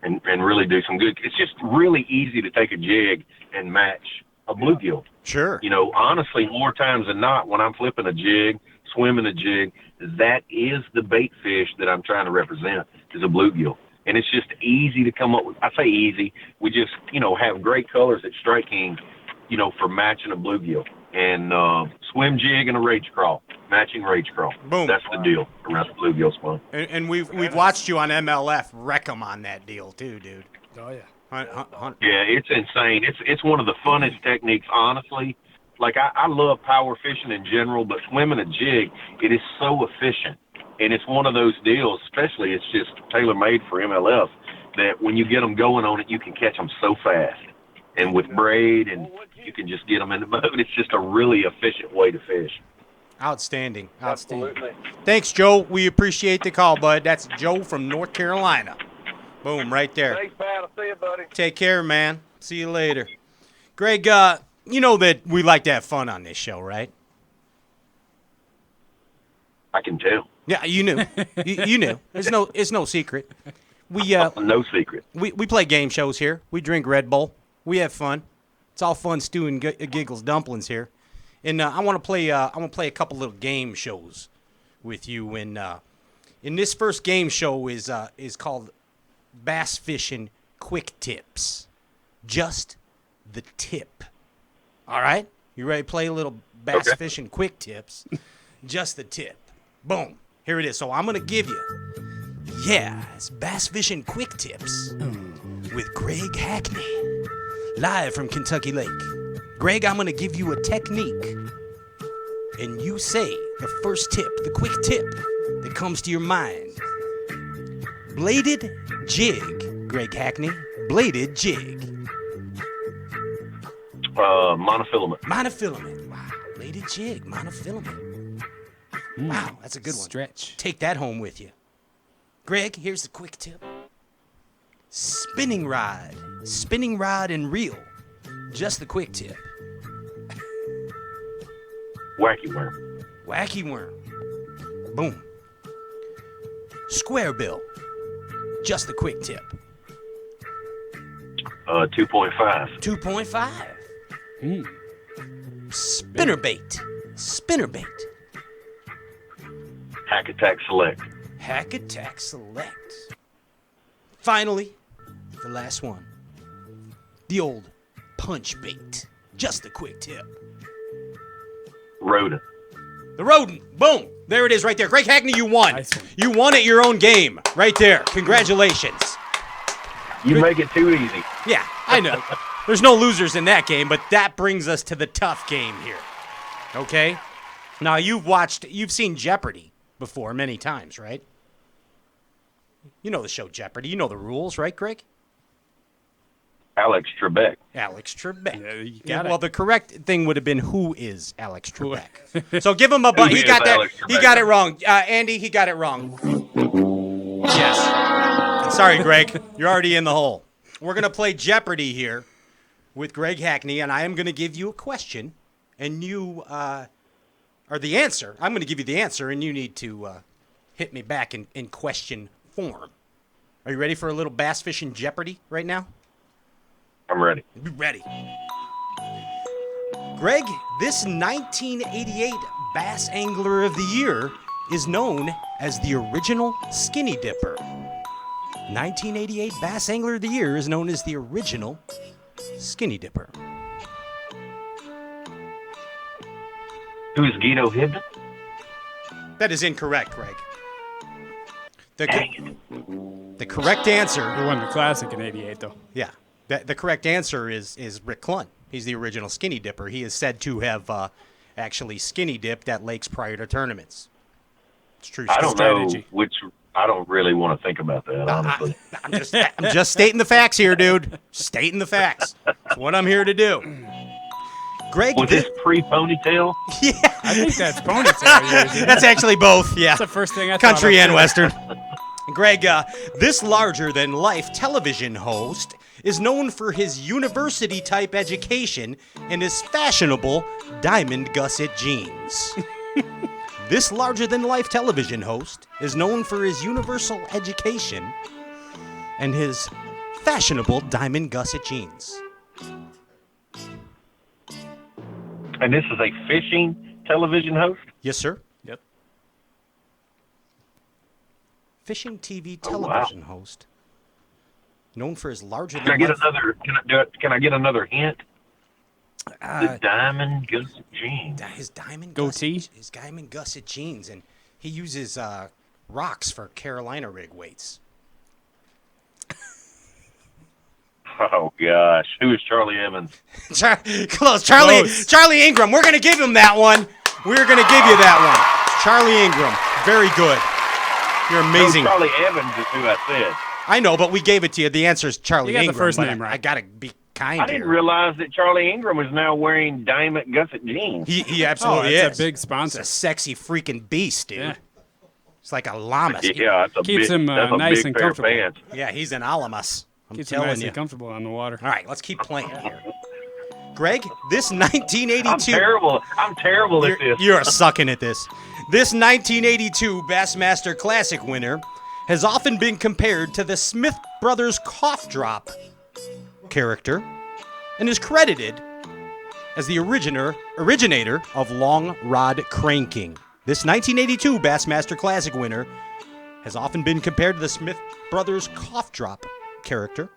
and really do some good. It's just really easy to take a jig and match a bluegill. Sure. Honestly, more times than not, when I'm flipping a jig, swimming a jig, that is the bait fish that I'm trying to represent, is a bluegill. And it's just easy to come up with. I say easy. We just, have great colors at Strike King, for matching a bluegill. And swim jig and a rage crawl, matching rage crawl. Boom. That's the deal around the bluegill spawn. And we've watched you on MLF wreck them on that deal, too, dude. Oh, yeah. Yeah, it's insane. It's one of the funnest techniques, honestly. Like, I love power fishing in general, but swimming a jig, it is so efficient. And it's one of those deals, especially it's just tailor-made for MLF, that when you get them going on it, you can catch them so fast. And with braid, and you can just get them in the boat. It's just a really efficient way to fish. Outstanding. Absolutely. Thanks, Joe. We appreciate the call, bud. That's Joe from North Carolina. Boom, right there. Thanks, Pat. I'll see you, buddy. Take care, man. See you later. Greg, you know that we like to have fun on this show, right? I can tell. Yeah, you knew. you knew. It's no secret. We No secret. we play game shows here. We drink Red Bull. We have fun. It's all fun, stew and giggles, dumplings here. And I want to play. I want to play a couple little game shows with you. And this first game show is called Bass Fishing Quick Tips. Just the tip. All right, you ready to play a little bass fishing quick tips? Just the tip. Boom. Here it is. So I'm gonna give you. Yeah, it's Bass Fishing Quick Tips with Greg Hackney. Live from Kentucky Lake. Greg, I'm going to give you a technique, and you say the first tip, the quick tip that comes to your mind. Bladed jig, Greg Hackney. Bladed jig. Monofilament. Monofilament. Wow. Bladed jig, monofilament. Wow, that's a good one. Stretch. Take that home with you. Greg, here's the quick tip. Spinning rod and reel. Just the quick tip. Wacky worm. Wacky worm. Boom. Square bill. Just the quick tip. 2.5. 2.5. Spinnerbait. Spinnerbait. Hack Attack Select. Hack Attack Select. Finally, the last one. The old punch bait. Just a quick tip. Rodent. The rodent. Boom. There it is right there. Greg Hackney, you won. Nice one. You won at your own game. Right there. Congratulations. You make it too easy. Yeah, I know. There's no losers in that game, but that brings us to the tough game here. Okay? Now, you've seen Jeopardy before many times, right? You know the show Jeopardy. You know the rules, right, Greg? Alex Trebek. Alex Trebek. Yeah, you got it. Well, the correct thing would have been who is Alex Trebek. So give him a Who He is got that. Alex He Trebek? got it wrong. Andy, he got it wrong. Yes. Sorry, Greg. You're already in the hole. We're gonna play Jeopardy here with Greg Hackney, and I am gonna give you a question, and you are the answer. I'm gonna give you the answer, and you need to hit me back in question form. Are you ready for a little bass fishing Jeopardy right now? I'm ready. Be ready. Greg, this 1988 Bass Angler of the Year is known as the original Skinny Dipper. 1988 Bass Angler of the Year is known as the original Skinny Dipper. Who's Guido Hibben? That is incorrect, Greg. The correct answer. He won the Classic in '88, though. Yeah. The correct answer is Rick Clunn. He's the original Skinny Dipper. He is said to have actually skinny dipped at lakes prior to tournaments. It's true. I don't strategy. know which. I don't really want to think about that, honestly. I'm just stating the facts here, dude. Stating the facts. That's what I'm here to do. Greg, Was this pre-ponytail? yeah, I think that's ponytail years. that's actually both. Yeah, That's the first thing I thought country of, and too. western. Greg, this larger-than-life television host is known for his university-type education and his fashionable diamond gusset jeans. This larger-than-life television host is known for his universal education and his fashionable diamond gusset jeans. And this is a fishing television host? Yes, sir. Yep. Fishing TV Oh, wow. television host. Known for his Can I larger-than-life... get another? Can I get another hint? The diamond gusset jeans. His diamond Goatee? gusset, his diamond gusset jeans, and he uses rocks for Carolina rig weights. Oh gosh, who is Charlie Evans? Close, Charlie Ingram. We're gonna give him that one. We're gonna give you that one. Charlie Ingram, very good. You're amazing. No, Charlie Evans is who I said. I know, but we gave it to you. The answer is Charlie You got the Ingram. first but name right. I gotta be kind I didn't here. realize that Charlie Ingram is now wearing diamond gusset jeans. He Oh, absolutely that's is. a big He's sponsor. a sexy freaking beast, dude. Yeah. It's like a llama. Yeah, that's a Keeps big, him, that's a nice big and pair of comfortable. pants. Yeah, he's an alamus. I'm Keeps him telling nice you. and comfortable on the water. All right, let's keep playing here. Greg, this 1982. I'm terrible at this. You're sucking at this. This 1982 Bassmaster Classic winner has often been compared to the Smith Brothers cough drop character and is credited as the originator of long rod cranking. This 1982 Bassmaster Classic winner has often been compared to the Smith Brothers cough drop character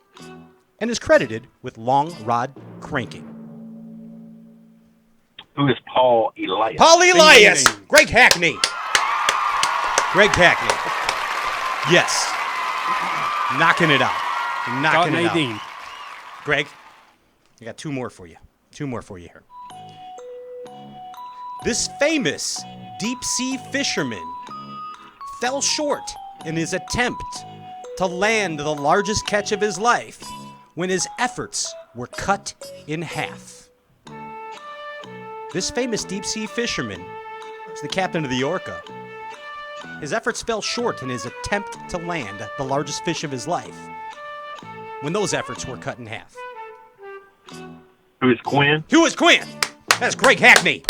and is credited with long rod cranking. Who is Paul Elias? Paul Elias. ding. Greg Hackney. Greg Hackney. Yes. Knocking it out. Knocking it Nadine. out. Greg, I got two more for you. Two more for you here. This famous deep-sea fisherman fell short in his attempt to land the largest catch of his life when his efforts were cut in half. This famous deep-sea fisherman was the captain of the Orca. His efforts fell short in his attempt to land the largest fish of his life when those efforts were cut in half. Who is Quinn? Who is Quinn? That's Greg Hackney.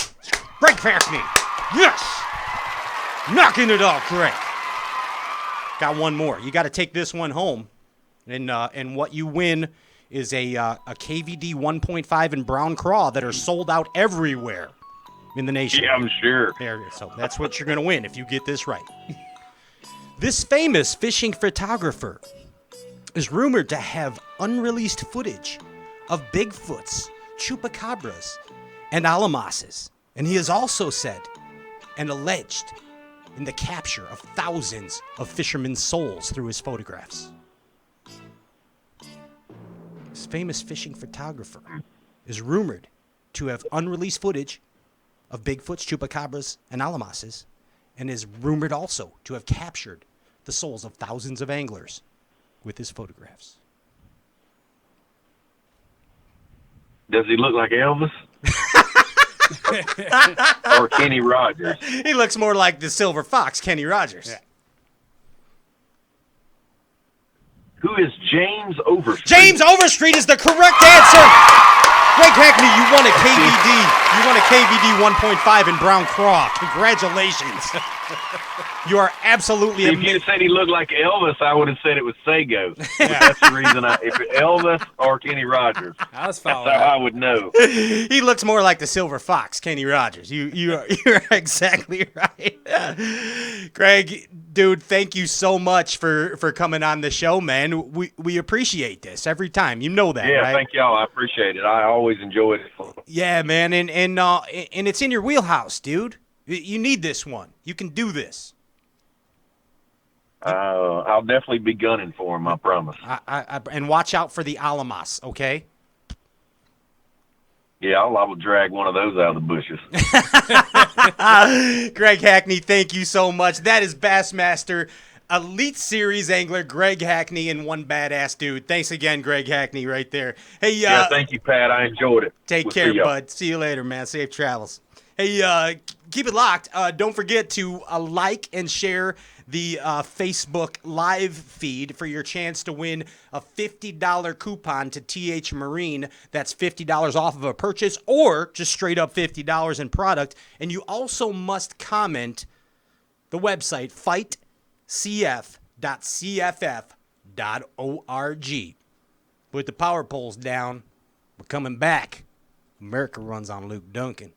Greg Hackney. Yes! Knocking it off, Greg. Got one more. You got to take this one home. And what you win is a KVD 1.5 and brown craw that are sold out everywhere in the nation. Yeah, I'm sure. There, so that's what you're going to win if you get this right. This famous fishing photographer is rumored to have unreleased footage of Bigfoots, chupacabras, and alamases. And he has also said and alleged in the capture of thousands of fishermen's souls through his photographs. This famous fishing photographer is rumored to have unreleased footage of Bigfoots, Chupacabras, and Alamasses, and is rumored also to have captured the souls of thousands of anglers with his photographs. Does he look like Elvis? Or Kenny Rogers? He looks more like the Silver Fox, Kenny Rogers. Yeah. Who is James Overstreet? James Overstreet is the correct answer. Greg Hackney, you won a KVD. You won a KVD 1.5 in Brown Craw. Congratulations. You are absolutely If you had said he looked like Elvis, I would have said it was Sago. That's the reason if it Elvis or Kenny Rogers. I was That's following. how I would know. He looks more like the Silver Fox, Kenny Rogers. You're exactly right. Greg, dude, thank you so much for coming on the show, man. We appreciate this every time. You know that, Yeah, right? thank y'all. I appreciate it. I always enjoy it. Yeah, man, and it's in your wheelhouse, dude. You need this one. You can do this. I'll definitely be gunning for him, I promise. And watch out for the Alamas, okay? Yeah, I will drag one of those out of the bushes. Greg Hackney, thank you so much. That is Bassmaster Elite Series angler Greg Hackney and one badass dude. Thanks again, Greg Hackney, right there. Hey, Yeah, thank you, Pat. I enjoyed it. Take We'll care, see y'all. bud. See you later, man. Safe travels. Hey, keep it locked. Don't forget to like and share the Facebook live feed for your chance to win a $50 coupon to TH Marine. That's $50 off of a purchase or just straight up $50 in product. And you also must comment the website fightcf.cff.org. With the power poles down, we're coming back. America runs on Luke Dunkin.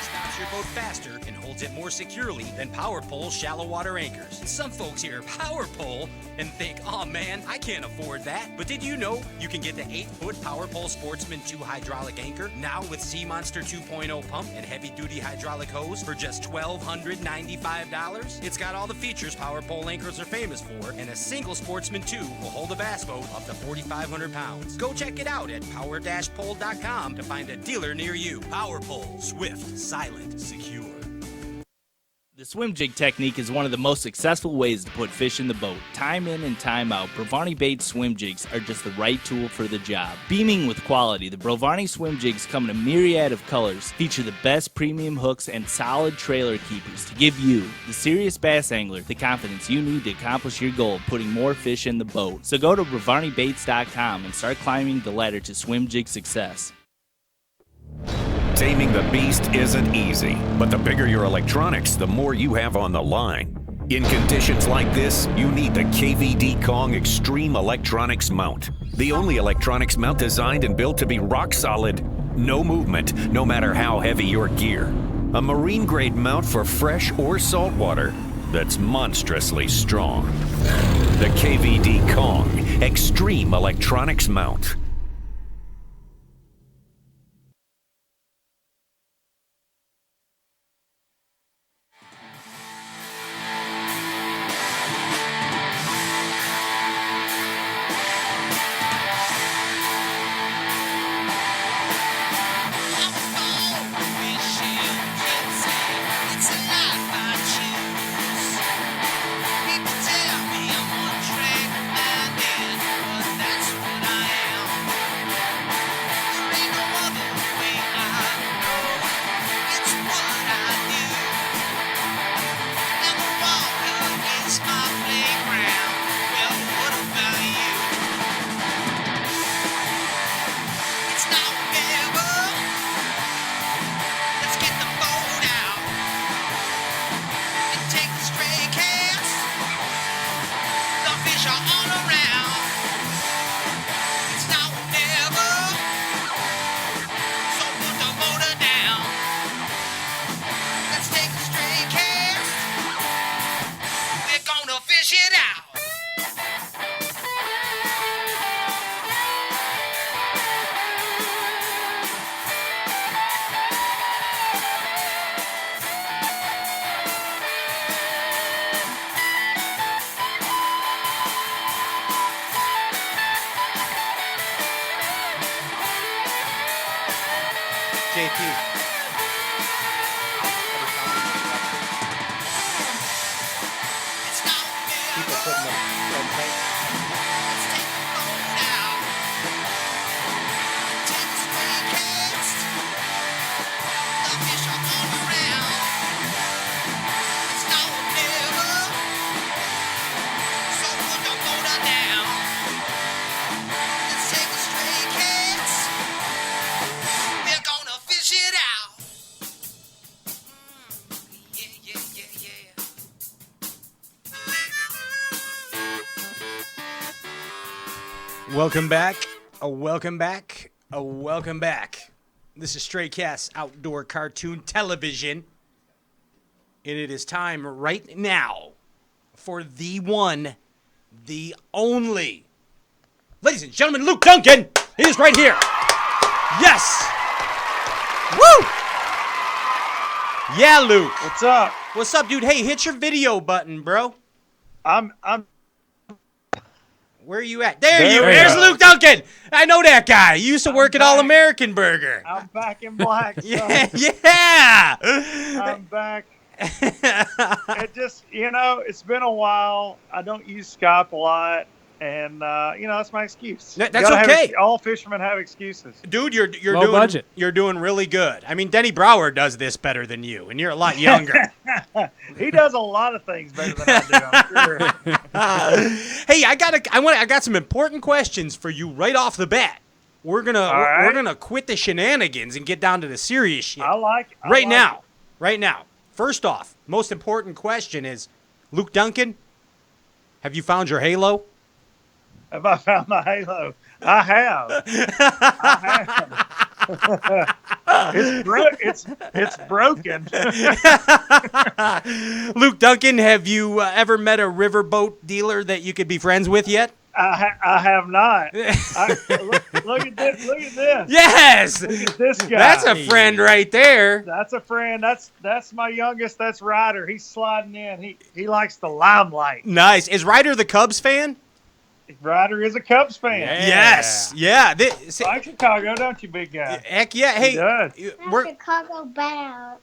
Stops your boat faster and holds it more securely than Power Pole shallow water anchors. Some folks hear Power Pole and think, oh man, I can't afford that. But did you know you can get the 8-foot Power Pole Sportsman 2 hydraulic anchor now with Sea Monster 2.0 pump and heavy duty hydraulic hose for just $1,295? It's got all the features Power Pole anchors are famous for, and a single Sportsman 2 will hold a bass boat up to 4,500 pounds. Go check it out at power-pole.com to find a dealer near you. Power Pole, swift, silent, secure. The swim jig technique is one of the most successful ways to put fish in the boat. Time in and time out, Brovani Baits swim jigs are just the right tool for the job. Beaming with quality, the Brovani swim jigs come in a myriad of colors, feature the best premium hooks and solid trailer keepers to give you, the serious bass angler, the confidence you need to accomplish your goal of putting more fish in the boat. So go to BrovaniBaits.com and start climbing the ladder to swim jig success. Taming the beast isn't easy, but the bigger your electronics, the more you have on the line. In conditions like this, you need the KVD Kong Extreme Electronics Mount. The only electronics mount designed and built to be rock solid. No movement, no matter how heavy your gear. A marine grade mount for fresh or salt water that's monstrously strong. The KVD Kong Extreme Electronics Mount. JP. People putting the Welcome back. Welcome back. Welcome back. This is Stray Cats Outdoor Cartoon Television. And it is time right now for the one, the only. Ladies and gentlemen, Luke Dunkin. He is right here. Yes. Woo. Yeah, Luke. What's up? What's up, dude? Hey, hit your video button, bro. I'm Where are you at? There's Luke Dunkin. I know that guy. He used to work at All American Burger. I'm back in black. So Yeah. I'm back. It just, it's been a while. I don't use Skype a lot. And, that's my excuse. That's okay. All fishermen have excuses. Dude, you're Low doing budget. You're doing really good. I mean, Denny Brower does this better than you, and you're a lot younger. He does a lot of things better than I do, I'm sure. Hey, I got some important questions for you right off the bat. We're gonna quit the shenanigans and get down to the serious shit. I like it. Right now. First off, most important question is, Luke Dunkin, have you found your halo? Have I found my halo? I have. It's broken. Luke Dunkin, have you ever met a riverboat dealer that you could be friends with yet? I have not. Look at this. Look at this. Yes. Look at this guy. That's a friend right there. That's a friend. That's my youngest. That's Ryder. He's sliding in. He likes the limelight. Nice. Is Ryder the Cubs fan? Ryder is a Cubs fan. Yeah. Yes. Yeah. Like Chicago, don't you, big guy? Heck yeah. Hey. He does. Chicago bat.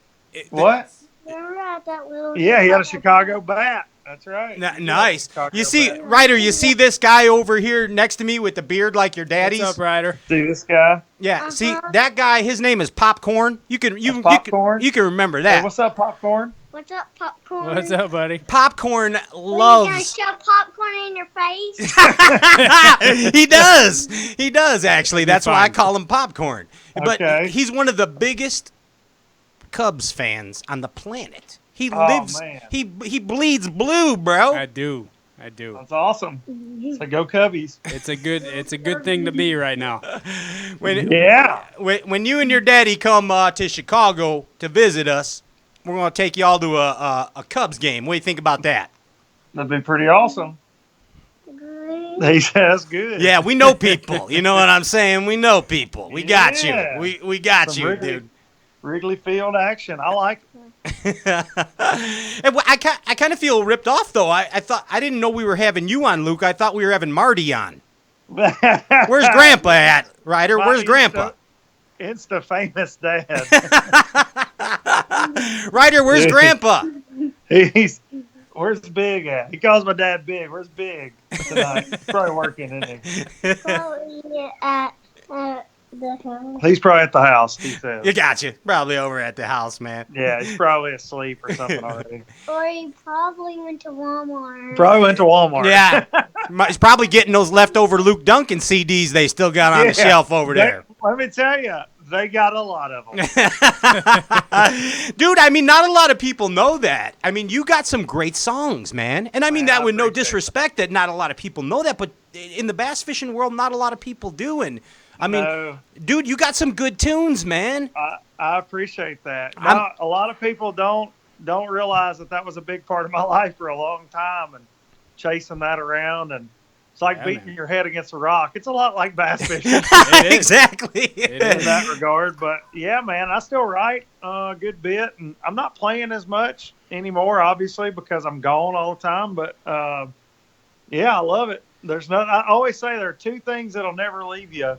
What? Remember that little Yeah, he had a Chicago bat. That's right. Nice. Chicago You see, bat. Ryder, you see this guy over here next to me with the beard like your daddy's? What's up, Ryder? See this guy? Yeah. See, that guy, his name is Popcorn. You can Popcorn? You can remember Hey, that. what's up, Popcorn? What's up, popcorn? What's up, buddy? Popcorn Are you loves. gonna shove popcorn in your face? He does. He does, actually. That's why I fine. call him Popcorn. But Okay. he's one of the biggest Cubs fans on the planet. He lives. Man. He bleeds blue, bro. I do. That's awesome. So go Cubbies. It's a good thing to be right now. When you and your daddy come to Chicago to visit us, we're gonna take y'all to a Cubs game. What do you think about that? That'd be pretty awesome. He says good. Yeah, we know people. You know what I'm saying? We know people. We got Yeah. you. We got Some you, Wrigley- dude. Wrigley Field action. I like it. And I kind of feel ripped off though. I didn't know we were having you on, Luke. I thought we were having Marty on. Where's Grandpa at, Ryder? Where's Grandpa? Insta famous dad. Ryder, where's Grandpa? Where's Big at? He calls my dad Big. Where's Big tonight? He's probably working, isn't he? Probably at the house. He's probably at the house, he says. You got you. Probably over at the house, man. Yeah, he's probably asleep or something already. Or he probably went to Walmart. Probably went to Walmart. Yeah. He's probably getting those leftover Luke Dunkin CDs they still got on the shelf over there. Let me tell you, they got a lot of them. Dude, I mean, not a lot of people know that. I mean, you got some great songs, man. And I mean that with no disrespect that not a lot of people know that, but in the bass fishing world, not a lot of people do. And I mean, dude, you got some good tunes, man. I appreciate that. Now, a lot of people don't realize that was a big part of my life for a long time, and chasing that around, and it's like beating your head against a rock. It's a lot like bass fishing. Exactly. In that regard. But yeah, man, I still write a good bit, and I'm not playing as much anymore, obviously, because I'm gone all the time. But yeah, I love it. I always say there are two things that'll never leave you: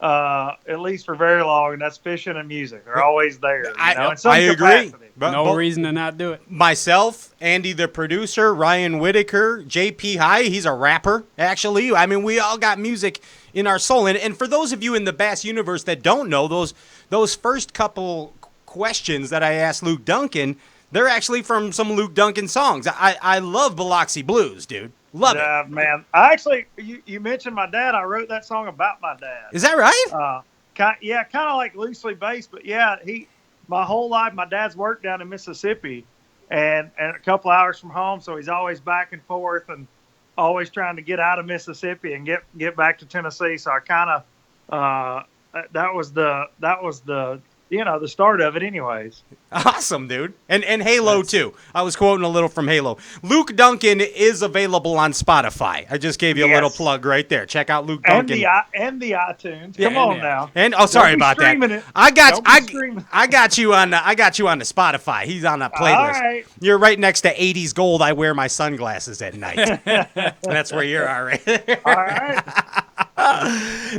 at least for very long, and that's fishing and music. They're always there. In some I agree. capacity. No reason to not do it. Myself, Andy the producer, Ryan Whitaker, JP High, he's a rapper, actually. I mean, we all got music in our soul. And for those of you in the Bass universe that don't know, those first couple questions that I asked Luke Dunkin, they're actually from some Luke Dunkin songs. I love Biloxi Blues, dude. Love it. Man. I actually, you mentioned my dad. I wrote that song about my dad. Is that right? Kind of like loosely based, but yeah, my whole life, my dad's worked down in Mississippi and a couple hours from home. So he's always back and forth and always trying to get out of Mississippi and get back to Tennessee. So I kind of, that was the the start of it anyways. Awesome, dude. And Halo, too. I was quoting a little from Halo. Luke Dunkin is available on Spotify. I just gave you a little plug right there. Check out Luke Dunkin. And the iTunes. Come on now. And sorry about that. It. I got you on the Spotify. He's on that playlist. All right. You're right next to 80s Gold. I wear my sunglasses at night. That's where you're at right there. All right.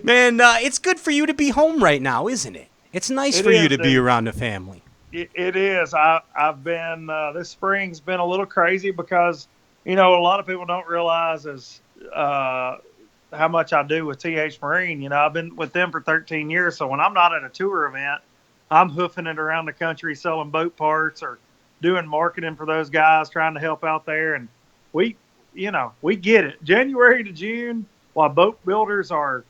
Man, it's good for you to be home right now, isn't it? It's nice for you to be around the family. It is. I've been this spring's been a little crazy because a lot of people don't realize how much I do with TH Marine. I've been with them for 13 years, so when I'm not at a tour event, I'm hoofing it around the country selling boat parts or doing marketing for those guys, trying to help out there. And we get it. January to June, while boat builders are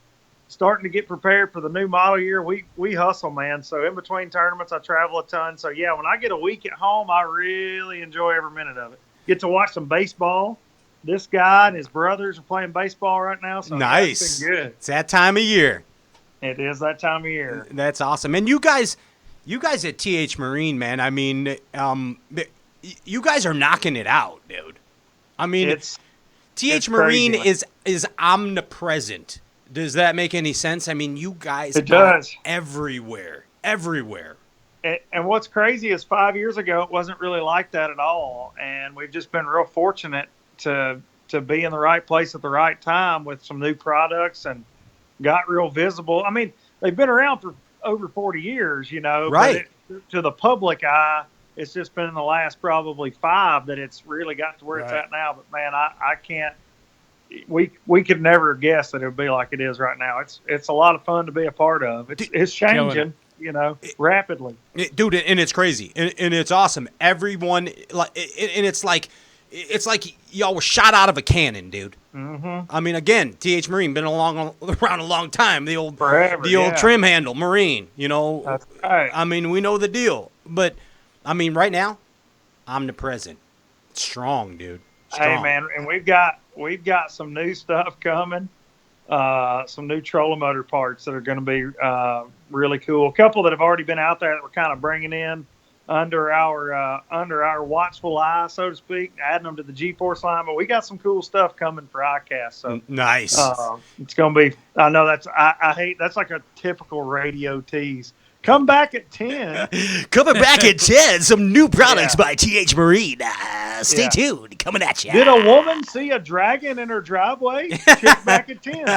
starting to get prepared for the new model year, we hustle, man. So in between tournaments, I travel a ton. So yeah, when I get a week at home, I really enjoy every minute of it. Get to watch some baseball. This guy and his brothers are playing baseball right now. So nice. That's been good. It's that time of year. It is that time of year. That's awesome. And you guys at TH Marine, man, I mean, you guys are knocking it out, dude. I mean, TH Marine is omnipresent. Does that make any sense? I mean, you guys are everywhere. And what's crazy is 5 years ago, it wasn't really like that at all. And we've just been real fortunate to be in the right place at the right time with some new products and got real visible. I mean, they've been around for over 40 years, Right. But to the public eye, it's just been in the last probably 5 that it's really got to where it's at now. But man, I can't. We could never guess that it would be like it is right now. It's a lot of fun to be a part of. It's changing, rapidly. Dude, and it's crazy, and it's awesome. Everyone, and it's like y'all were shot out of a cannon, dude. Mm-hmm. I mean, again, TH Marine been around a long time. The old Forever, trim handle Marine. That's right. I mean, we know the deal, but I mean, right now, omnipresent, strong, dude. Strong. Hey man, and we've got some new stuff coming, some new trolling motor parts that are going to be really cool. A couple that have already been out there that we're kind of bringing in under our watchful eye, so to speak, adding them to the G-Force line. But we got some cool stuff coming for ICAST. So nice. It's going to be. I know I hate that's like a typical radio tease. Come back at 10. Coming back at 10, some new products by TH Marine. Stay tuned. Coming at you. Did a woman see a dragon in her driveway? Check back at 10.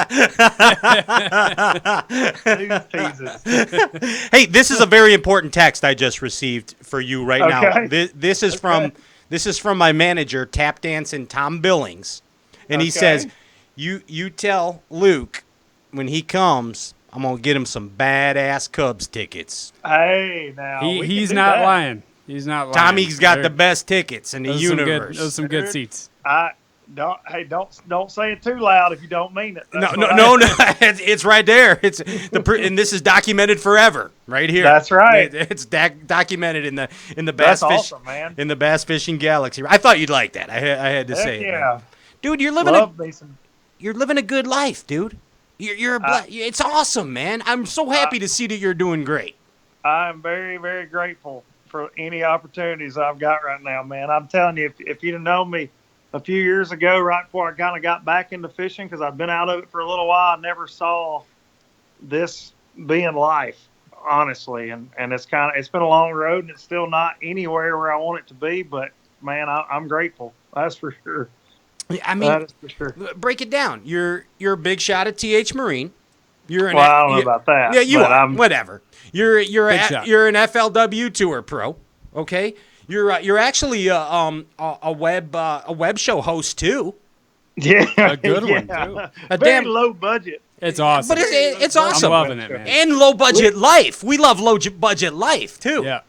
Hey, this is a very important text I just received for you right now. This is from my manager, Tap Dancing Tom Billings. And he says, you tell Luke when he comes, I'm going to get him some badass Cubs tickets. Hey, now. He's not lying. He's not lying. Tommy's got the best tickets in the universe. Those some good seats. Don't say it too loud if you don't mean it. No. It's right there. And this is documented forever, right here. That's right. It's documented in the bass awesome, man. in the bass fishing galaxy. I thought you'd like that. I had to say it. Yeah, dude, you're living a good life, dude. It's awesome, man. I'm so happy to see that you're doing great. I'm very, very grateful for any opportunities I've got right now, man. I'm telling you, if you'd have known me a few years ago, right before I kind of got back into fishing, because I've been out of it for a little while, I never saw this being life, honestly. And it's been a long road, and it's still not anywhere where I want it to be. But man, I'm grateful. That's for sure. I mean, that is for sure. Break it down. You're a big shot at TH Marine. You're an Well, I don't know about that. Yeah, you but are. I'm- Whatever. You're Big shot. you're an FLW Tour pro. Okay. You're actually a web show host too. Yeah, A good one, yeah. too. A Very damn- low budget. It's awesome. But it's awesome. I'm loving it, man. And low budget life. We love low budget life too. Yeah.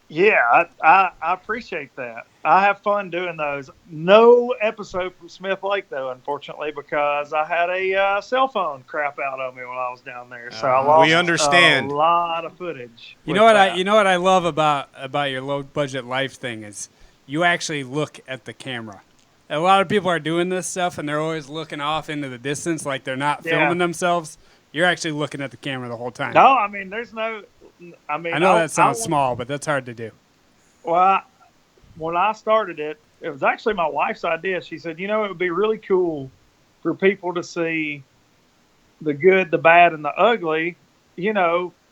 Yeah, I appreciate that. I have fun doing those. No episode from Smith Lake though, unfortunately, because I had a cell phone crap out on me when I was down there, so I lost we understand. a lot of footage. You with know what that. I love about your low budget life thing is you actually look at the camera. A lot of people are doing this stuff and they're always looking off into the distance like they're not Yeah. filming themselves. You're actually looking at the camera the whole time. No, I mean, there's no. I mean, I know that sounds I- small, but that's hard to do. Well, when I started it, it was actually my wife's idea. She said, it would be really cool for people to see the good, the bad, and the ugly,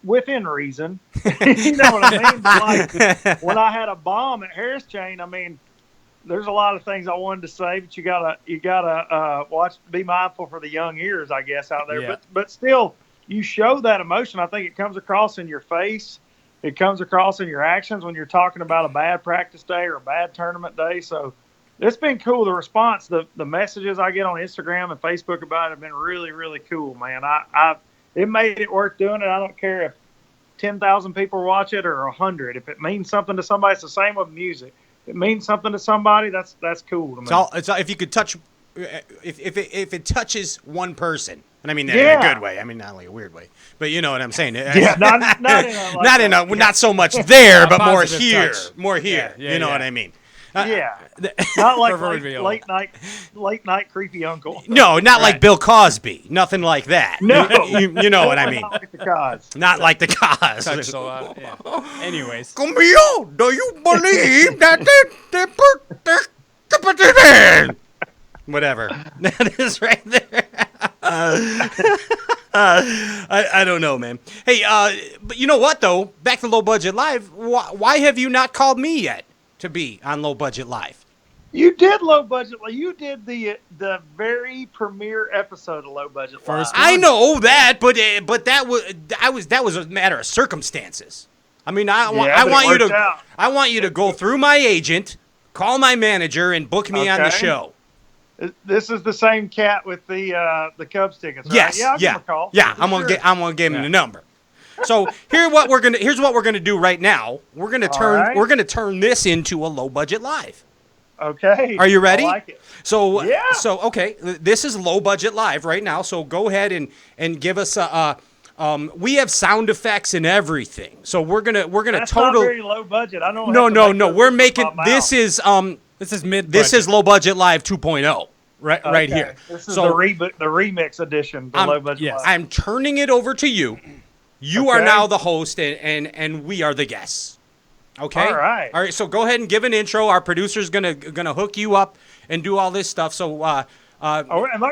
within reason. You know what I mean? But like when I had a bomb at Harris Chain, I mean, there's a lot of things I wanted to say, but you gotta watch, be mindful for the young ears, I guess, out there. Yeah. But still, you show that emotion. I think it comes across in your face. It comes across in your actions when you're talking about a bad practice day or a bad tournament day. So it's been cool. The response, the messages I get on Instagram and Facebook about it have been really, really cool, man. It made it worth doing it. I don't care if 10,000 people watch it or 100. If it means something to somebody, it's the same with music. If it means something to somebody, that's cool to me. It's all, if you could touch, if it touches one person, and I mean that in Yeah. a good way. I mean not like a weird way, but you know what I'm saying. Yeah, not in a not so much there, A but more positive here, touch. more here. Yeah, you know yeah. what I mean? Yeah, not like Proverbial. late night creepy uncle. No, not like Bill Cosby. Nothing like that. No. You know what I mean? Not like the cause. Not like the cause. Touched a lot. Yeah. Anyways. Camille, do you believe that they put it in? Whatever. That is right there. I don't know, man. Hey, but you know what, though? Back to Low Budget Live. Why have you not called me yet to be on Low Budget Live? You did Low Budget. You did the very premiere episode of Low Budget Live. I know that, but that was a matter of circumstances. I mean, I want you to go through my agent, call my manager, and book me on the Okay. show. This is the same cat with the Cubs tickets, right? Yes, Yeah, I'll give yeah, him a call. yeah. For I'm gonna sure. give him the number. So here's what we're gonna do right now. We're gonna turn this into a Low Budget Live. Okay. Are you ready? I like it. So Yeah. So okay, this is Low Budget Live right now. So go ahead and give us we have sound effects and everything. So we're gonna That's not very low budget. I don't. No. We're making this is mid. This is Low Budget Live 2.0 right here. This is So the remix edition. The Low Budget Live. I'm turning it over to you. You are now the host, and we are the guests. Okay. All right. All right. So go ahead and give an intro. Our producer's gonna hook you up and do all this stuff. So am I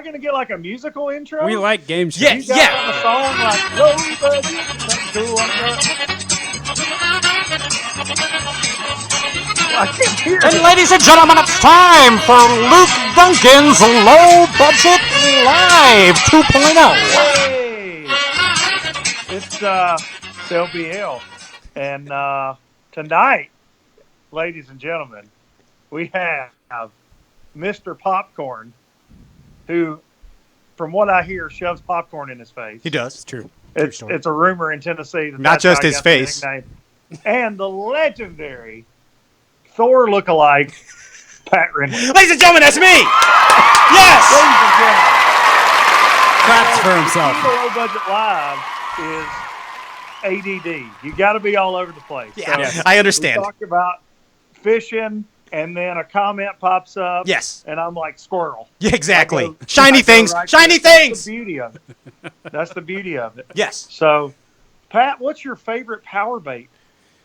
going to get like a musical intro? We like game shows. Yes, You guys have a song like Low Budget. Something cool like that? I can't hear And it. ladies and gentlemen, it's time for Luke Dunkin's Low Budget Live 2.0. Hey! It's LBL. And tonight, ladies and gentlemen, we have Mr. Popcorn, who, from what I hear, shoves popcorn in his face. he does. It's true. It's a rumor in Tennessee that Not that's just how he his got the face. nickname. And the legendary Thor lookalike Pat Renwick. Ladies and gentlemen, that's me. Yes. Ladies and gentlemen, Claps for himself. the Low Budget Live is ADD. You got to be all over the place. Yeah, So I understand. We talk about fishing, and then a comment pops up. Yes. And I'm like squirrel. Yeah, exactly. I go Shiny things. right Shiny there. things. That's the beauty of it. That's the beauty of it. Yes. So, Pat, what's your favorite power bait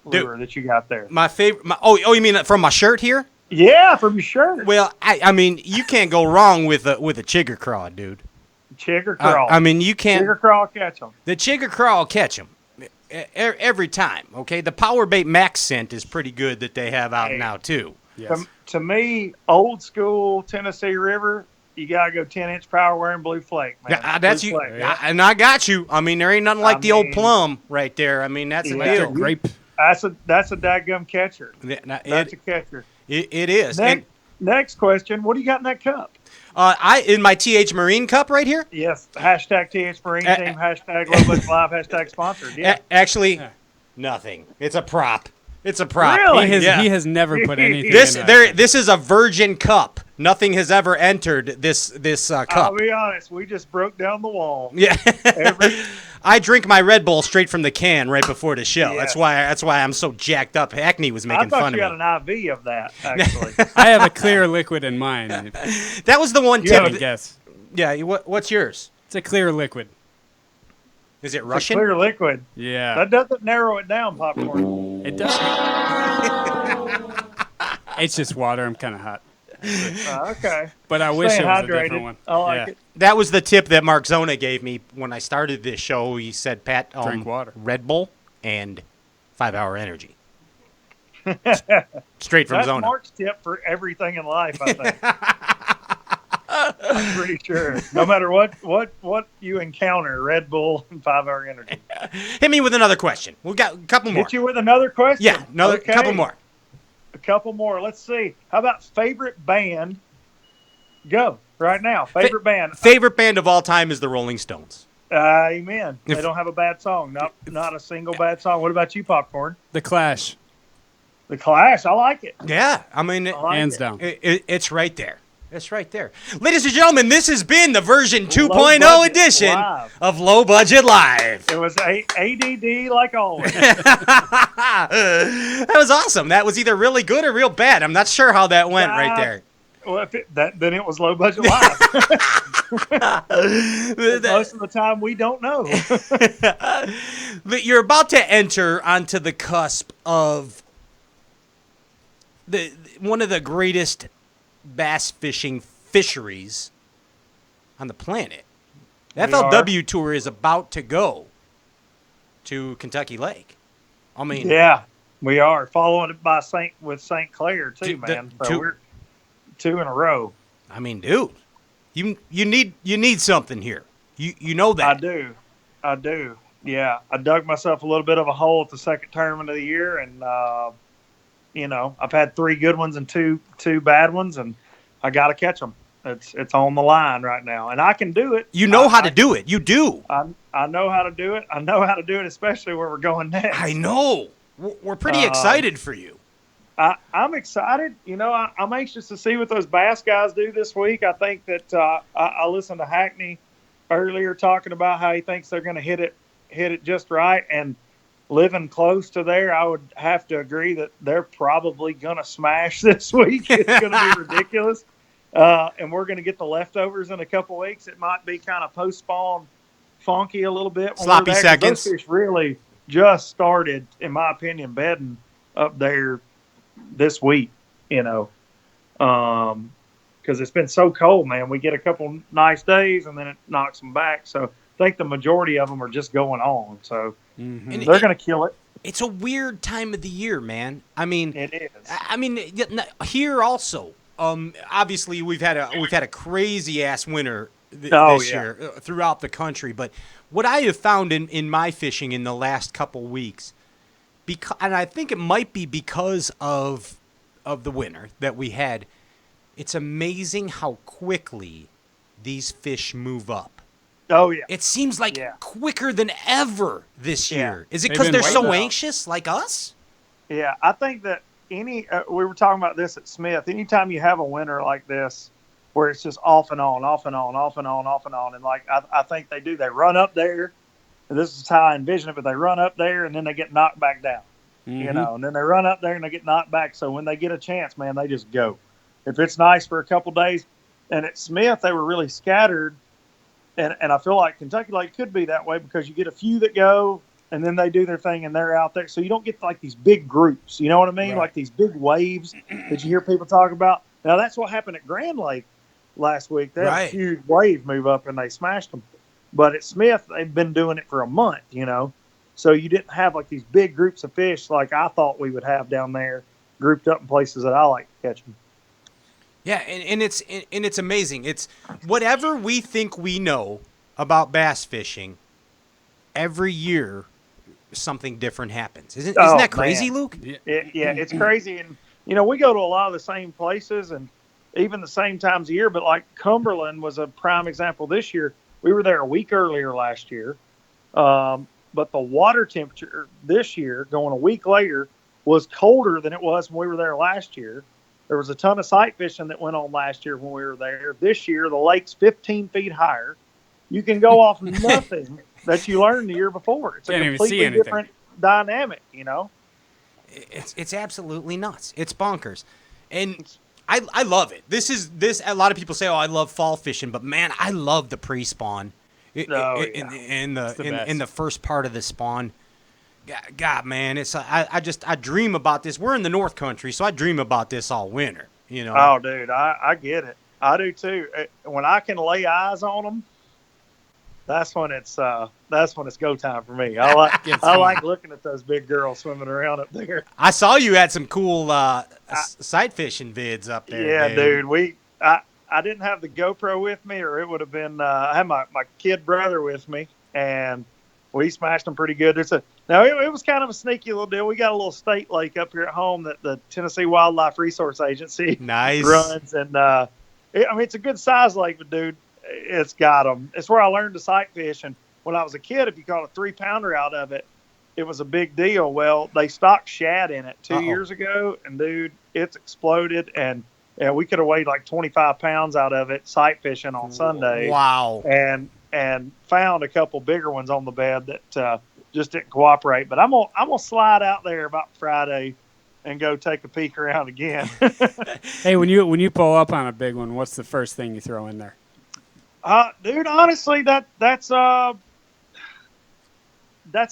Dude, lure that you got there? My favorite. Oh, you mean from my shirt here? Yeah, from your shirt. Well, I mean, you can't go wrong with a chigger craw, dude. Chigger crawl. I mean, you can't. Chigger crawl, catch them. The chigger crawl will catch them every time. Okay, the Power Bait Max scent is pretty good that they have out now too. Yes. To me, old school Tennessee River you gotta go 10-inch power wearing blue flake, man. That's blue you, flake, yeah. and I got you. I mean, there ain't nothing like the old plum right there. I mean, that's a deal. Grape. That's a dadgum catcher. That's a catcher. It is. Next question. What do you got in that cup? In my TH Marine cup right here. Yes. Hashtag TH Marine Team. Hashtag Low Budget Live. Hashtag sponsored. Yeah. Actually, nothing. It's a prop. It's a prop. Really? He has never put anything. This is a virgin cup. Nothing has ever entered this cup. I'll be honest. We just broke down the wall. Yeah. I drink my Red Bull straight from the can right before the show. Yeah. That's why I'm so jacked up. Hackney was making fun of me. I thought you had an IV of that, actually. I have a clear liquid in mine. That was the one You tip. have a guess. Yeah. What's yours? It's a clear liquid. Is it It's Russian? a clear liquid. Yeah. That doesn't narrow it down, popcorn. It does. It's just water. I'm kind of hot. Okay. But I wish it was a different hydrated. one. I like it. That was the tip that Mark Zona gave me when I started this show. He said, Pat, Drink water. Red Bull and 5-hour energy. Straight from That's Zona. Mark's tip for everything in life, I think. I'm pretty sure. No matter what you encounter, Red Bull and 5-hour energy. Hit me with another question. We got a couple more. Hit you with another question? Yeah, another couple more. A couple more. Let's see. How about favorite band? Go right now. Favorite band. Favorite band of all time is the Rolling Stones. Amen. They don't have a bad song. Not a single bad song. What about you, Popcorn? The Clash. The Clash. I like it. Yeah, I mean, Hands down. It's right there. It's right there. Ladies and gentlemen, this has been the version 2.0 Budget edition Live. of Low Budget Live. It was ADD like always. That was awesome. That was either really good or real bad. I'm not sure how that went right there. Well, then it was Low Budget Live. Most of the time, we don't know. But you're about to enter onto the cusp of one of the greatest bass fishing fisheries on the planet. The FLW tour is about to go to Kentucky Lake. I mean, yeah, we are following it by St. Clair too, man. So we're 2 in a row. I mean, dude, you need something here. You know that. I do. Yeah, I dug myself a little bit of a hole at the second tournament of the year, and I've had 3 good ones and two bad ones, and I got to catch them. It's on the line right now, and I can do it. You know how to do it. You do. I know how to do it. I know how to do it, especially where we're going next. I know. We're pretty excited for you. I'm excited. I'm anxious to see what those Bass guys do this week. I think that I listened to Hackney earlier talking about how he thinks they're going to hit it just right, and living close to there, I would have to agree that they're probably going to smash this week. It's going to be ridiculous. And we're going to get the leftovers in a couple weeks. It might be kind of post-spawn funky a little bit. Sloppy seconds. Those fish really just started, in my opinion, bedding up there this week, because it's been so cold, man. We get a couple nice days, and then it knocks them back. So I think the majority of them are just going on. So they're going to kill it. It's a weird time of the year, man. I mean, it is. I mean, here also. Obviously, we've had a crazy ass winter this year throughout the country. But what I have found in my fishing in the last couple weeks, and I think it might be because of the winter that we had, it's amazing how quickly these fish move up. Oh yeah, it seems like quicker than ever this year. Is it because they're so anxious, like us? Yeah, I think that. We were talking about this at Smith. Anytime you have a winter like this, where it's just off and on, off and on, off and on, off and on, and I think they do. They run up there. And this is how I envision it, but they run up there and then they get knocked back down. And then they run up there and they get knocked back. So when they get a chance, man, they just go. If it's nice for a couple days, and at Smith they were really scattered, and I feel like Kentucky Lake could be that way because you get a few that go. And then they do their thing, and they're out there. So you don't get like these big groups. You know what I mean? Right. Like these big waves that you hear people talk about. Now, that's what happened at Grand Lake last week. They had a huge wave move up, and they smashed them. But at Smith, they've been doing it for a month, So you didn't have like these big groups of fish like I thought we would have down there grouped up in places that I like to catch them. Yeah, and it's amazing. It's whatever we think we know about bass fishing. Every year, something different happens. Isn't that crazy, man. Luke? Yeah, it's crazy. And, we go to a lot of the same places and even the same times a year. But like Cumberland was a prime example this year. We were there a week earlier last year. But the water temperature this year, going a week later, was colder than it was when we were there last year. There was a ton of sight fishing that went on last year when we were there. This year, the lake's 15 feet higher. You can go off nothing that you learned the year before. It's a completely different dynamic, It's absolutely nuts. It's bonkers. And I love it. This a lot of people say, "Oh, I love fall fishing," but man, I love the pre-spawn. In the first part of the spawn. God, man, I dream about this. We're in the North Country, so I dream about this all winter, Oh, dude, I get it. I do too. When I can lay eyes on them, that's when it's go time for me. I like looking at those big girls swimming around up there. I saw you had some cool sight fishing vids up there. Yeah, dude. I didn't have the GoPro with me, or it would have been. I had my kid brother with me, and we smashed them pretty good. It was kind of a sneaky little deal. We got a little state lake up here at home that the Tennessee Wildlife Resource Agency runs, and it's a good size lake, but dude, it's got them. It's where I learned to sight fish, and when I was a kid, if you caught a 3-pounder out of it, it was a big deal. Well, they stocked shad in it 2 years ago, and dude, it's exploded, and we could have weighed like 25 pounds out of it sight fishing on Sunday. Wow. And found a couple bigger ones on the bed that just didn't cooperate. But I'm gonna slide out there about Friday and go take a peek around again. Hey, when you pull up on a big one, what's the first thing you throw in there? Dude, honestly, that's a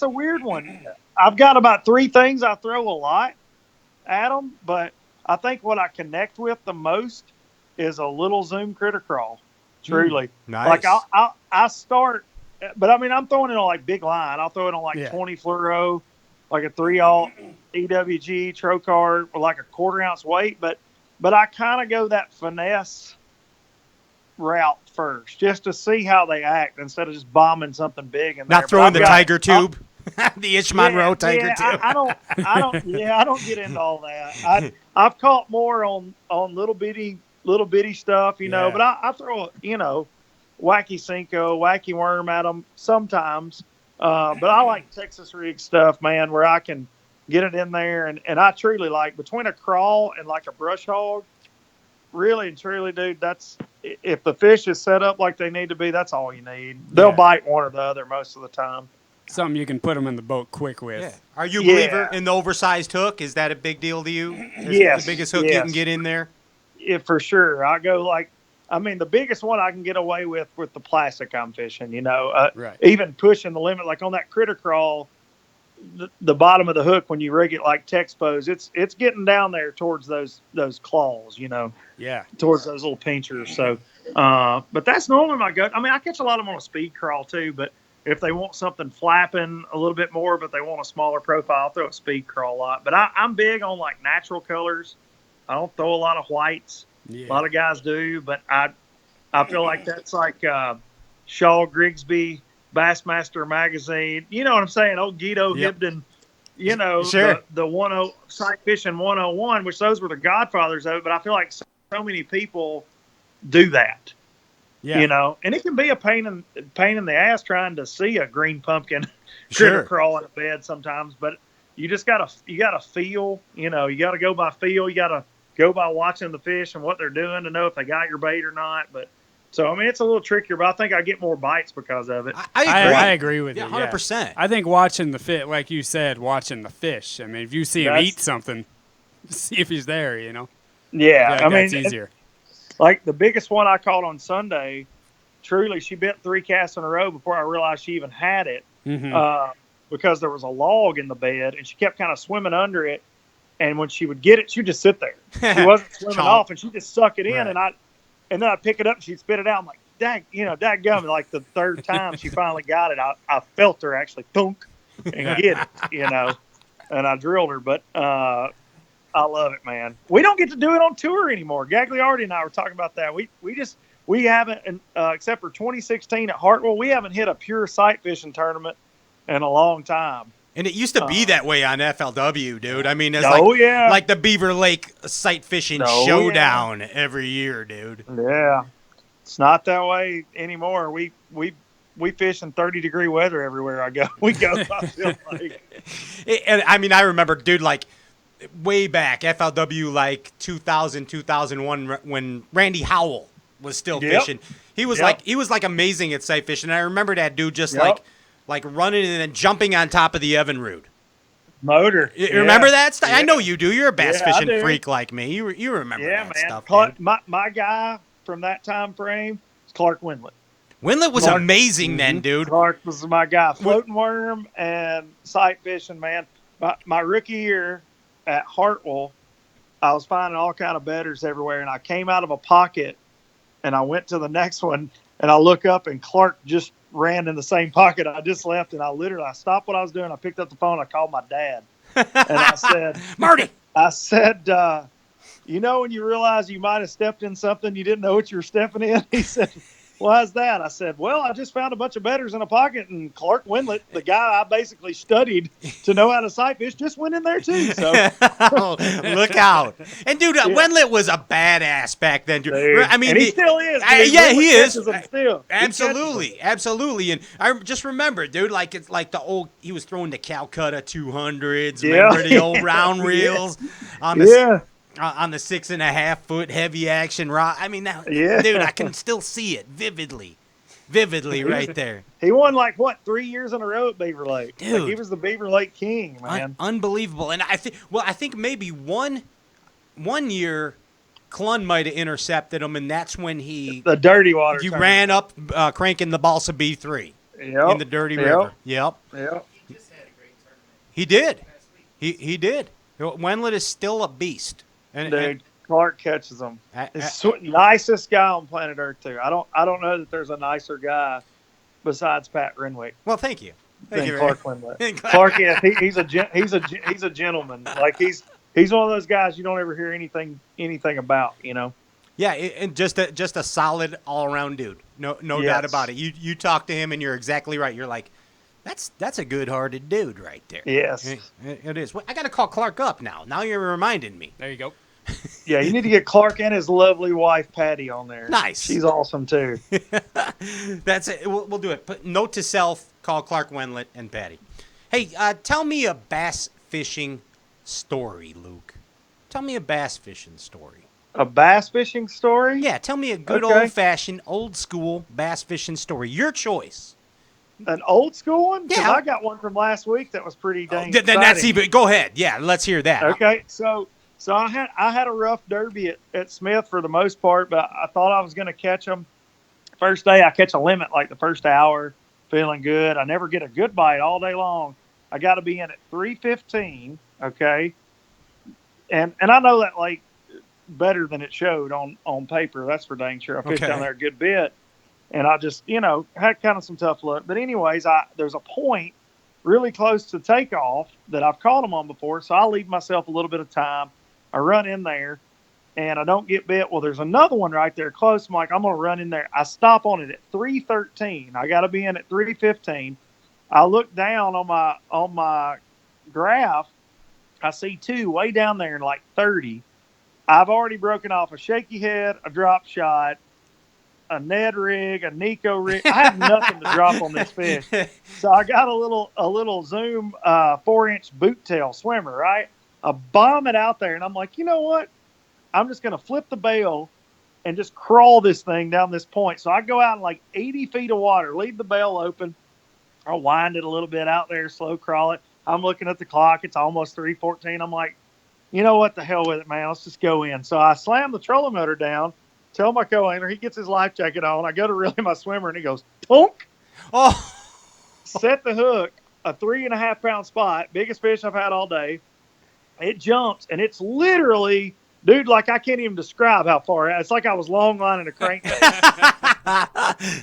weird one. I've got about 3 things I throw a lot at them, but I think what I connect with the most is a little Zoom critter crawl. Truly. Nice. Like I start, but I mean, I'm throwing it on like big line. I'll throw it on like 20 fluoro, like a 3-aught EWG trocar with like a 1/4 ounce weight. But I kind of go that finesse route first just to see how they act instead of just bombing something big. Not throwing the tiger tube, the Itch Monroe tiger tube. I don't get into all that. I've caught more on little bitty stuff, but I throw, wacky Cinco, wacky worm at them sometimes. But I like Texas rig stuff, man, where I can get it in there. And I truly like between a crawl and like a brush hog, really and truly, dude, that's if the fish is set up like they need to be, that's all you need. They'll bite one or the other most of the time. Something you can put them in the boat quick with. Yeah. Are you a believer in the oversized hook? Is that a big deal to you? Yes. The biggest hook you can get in there? Yeah, for sure. I go the biggest one I can get away with the plastic I'm fishing, right. Even pushing the limit, like on that critter crawl, the bottom of the hook, when you rig it like Texpose, it's getting down there towards those claws, Yeah. towards those little pinchers. So, but that's normally my go. I mean, I catch a lot of them on a speed crawl too, but if they want something flapping a little bit more, but they want a smaller profile, I'll throw a speed crawl a lot. But I'm big on like natural colors. I don't throw a lot of whites. Yeah. A lot of guys do, but I feel like that's like Shaw Grigsby, Bassmaster magazine. You know what I'm saying? Old Guido Hibden, sure. the sight fishing 101, which those were the godfathers of it. But I feel like so many people do that. Yeah. And it can be a pain in the ass trying to see a green pumpkin critter crawl in a bed sometimes, but you just gotta feel, you gotta go by feel. You gotta go by watching the fish and what they're doing to know if they got your bait or not. But so, I mean, it's a little trickier, but I think I get more bites because of it. I agree with you. 100%. I think watching the fish, like you said, watching the fish. I mean, if you see him eat something, see if he's there, Yeah, I mean, that's easier. Like the biggest one I caught on Sunday, truly, she bent 3 casts in a row before I realized she even had it. Mm-hmm. Because there was a log in the bed, and she kept kind of swimming under it. And when she would get it, she'd just sit there. She wasn't swimming off, and she'd just suck it in. Right. And then I'd pick it up, and she'd spit it out. I'm like, dadgum. Like the 3rd time she finally got it, I felt her actually thunk and get it, And I drilled her. But I love it, man. We don't get to do it on tour anymore. Gagliardi and I were talking about that. We haven't, except for 2016 at Hartwell, we haven't hit a pure sight fishing tournament in a long time. And it used to be that way on FLW, dude. I mean, it's yeah. like the Beaver Lake sight fishing showdown every year, dude. Yeah. It's not that way anymore. We fish in 30-degree weather everywhere I go. I feel like. And I mean, I remember, dude, like way back, FLW, like 2000, 2001, when Randy Howell was still fishing. He was like amazing at sight fishing. And I remember that dude just like running and then jumping on top of the Evinrude. Motor. You remember that stuff? I know you do. You're a bass fishing freak like me. You remember that stuff, dude. My guy from that time frame is Clark Windlet. Windlet was amazing then, dude. Clark was my guy. Floating worm and sight fishing, man. My rookie year at Hartwell, I was finding all kind of betters everywhere, and I came out of a pocket, and I went to the next one, and I look up, and Clark just ran in the same pocket I just left, and I stopped what I was doing. I picked up the phone. I called my dad, and I said, Marty. I said, when you realize you might have stepped in something you didn't know what you were stepping in? He said, why's that? I said, well, I just found a bunch of betters in a pocket, and Clark Windlet, the guy I basically studied to know how to sight fish, just went in there too. So look out. And dude, Windlet was a badass back then, dude. I mean, and he still is. He is. Still. Absolutely. And I just remember, dude, like it's like the old, he was throwing the Calcutta 200s. Remember the old round reels on the on the 6.5 foot heavy action rod. I mean, dude, I can still see it vividly right there. He won 3 years in a row at Beaver Lake. Dude, he was the Beaver Lake king, man. Unbelievable. And I think maybe one year Clun might have intercepted him, and that's when the dirty water. He ran up cranking the Balsa B3 in the dirty river. Yep. He did. He did. Wendlet is still a beast. And Clark catches them. Nicest guy on planet Earth too. I don't know that there's a nicer guy besides Pat Renwick. Well, thank you. Than Clark Windlet. Clark, he's a gentleman. Like he's one of those guys you don't ever hear anything about. Yeah, and just a solid all around dude. No doubt about it. You talk to him and you're exactly right. You're like, that's a good hearted dude right there. Yes, it is. Well, I got to call Clark up now. Now you're reminding me. There you go. Yeah, you need to get Clark and his lovely wife Patty on there. Nice. She's awesome too. That's it. We'll do it. Put note to self: call Clark Wendlet and Patty. Hey, tell me a bass fishing story, Luke. Tell me a bass fishing story. A bass fishing story? Yeah, tell me a good old-fashioned, old-school bass fishing story. Your choice. An old school one? Yeah. I got one from last week that was pretty dang exciting. Then that's even. Go ahead. Yeah, let's hear that. Okay, so I had a rough derby at Smith for the most part, but I thought I was going to catch them. First day, I catch a limit like the first hour, feeling good. I never get a good bite all day long. I got to be in at 3:15. Okay, and I know that lake better than it showed on paper. That's for dang sure. I fished down there a good bit, and I just had kind of some tough luck. But anyways, there's a point really close to takeoff that I've caught them on before, so I leave myself a little bit of time. I run in there, and I don't get bit. Well, there's another one right there close. I'm like, I'm going to run in there. I stop on it at 3:13. I got to be in at 3:15. I look down on my graph. I see two way down there in like 30. I've already broken off a shaky head, a drop shot, a Ned rig, a Nico rig. I have nothing to drop on this fish. So I got a little Zoom 4-inch boot tail swimmer, right? I bomb it out there, and I'm like, you know what? I'm just going to flip the bail and just crawl this thing down this point. So I go out in like 80 feet of water, leave the bail open. I'll wind it a little bit out there, slow crawl it. I'm looking at the clock. It's almost 3:14. I'm like, you know what? The hell with it, man. Let's just go in. So I slam the trolling motor down, tell my co-angler, he gets his life jacket on. I go to reel my swimmer, and he goes, tonk. Oh. Set the hook, a 3.5 pound spot, biggest fish I've had all day. It jumps, and it's literally, dude, like I can't even describe how far. It's like I was long lining a crankbait.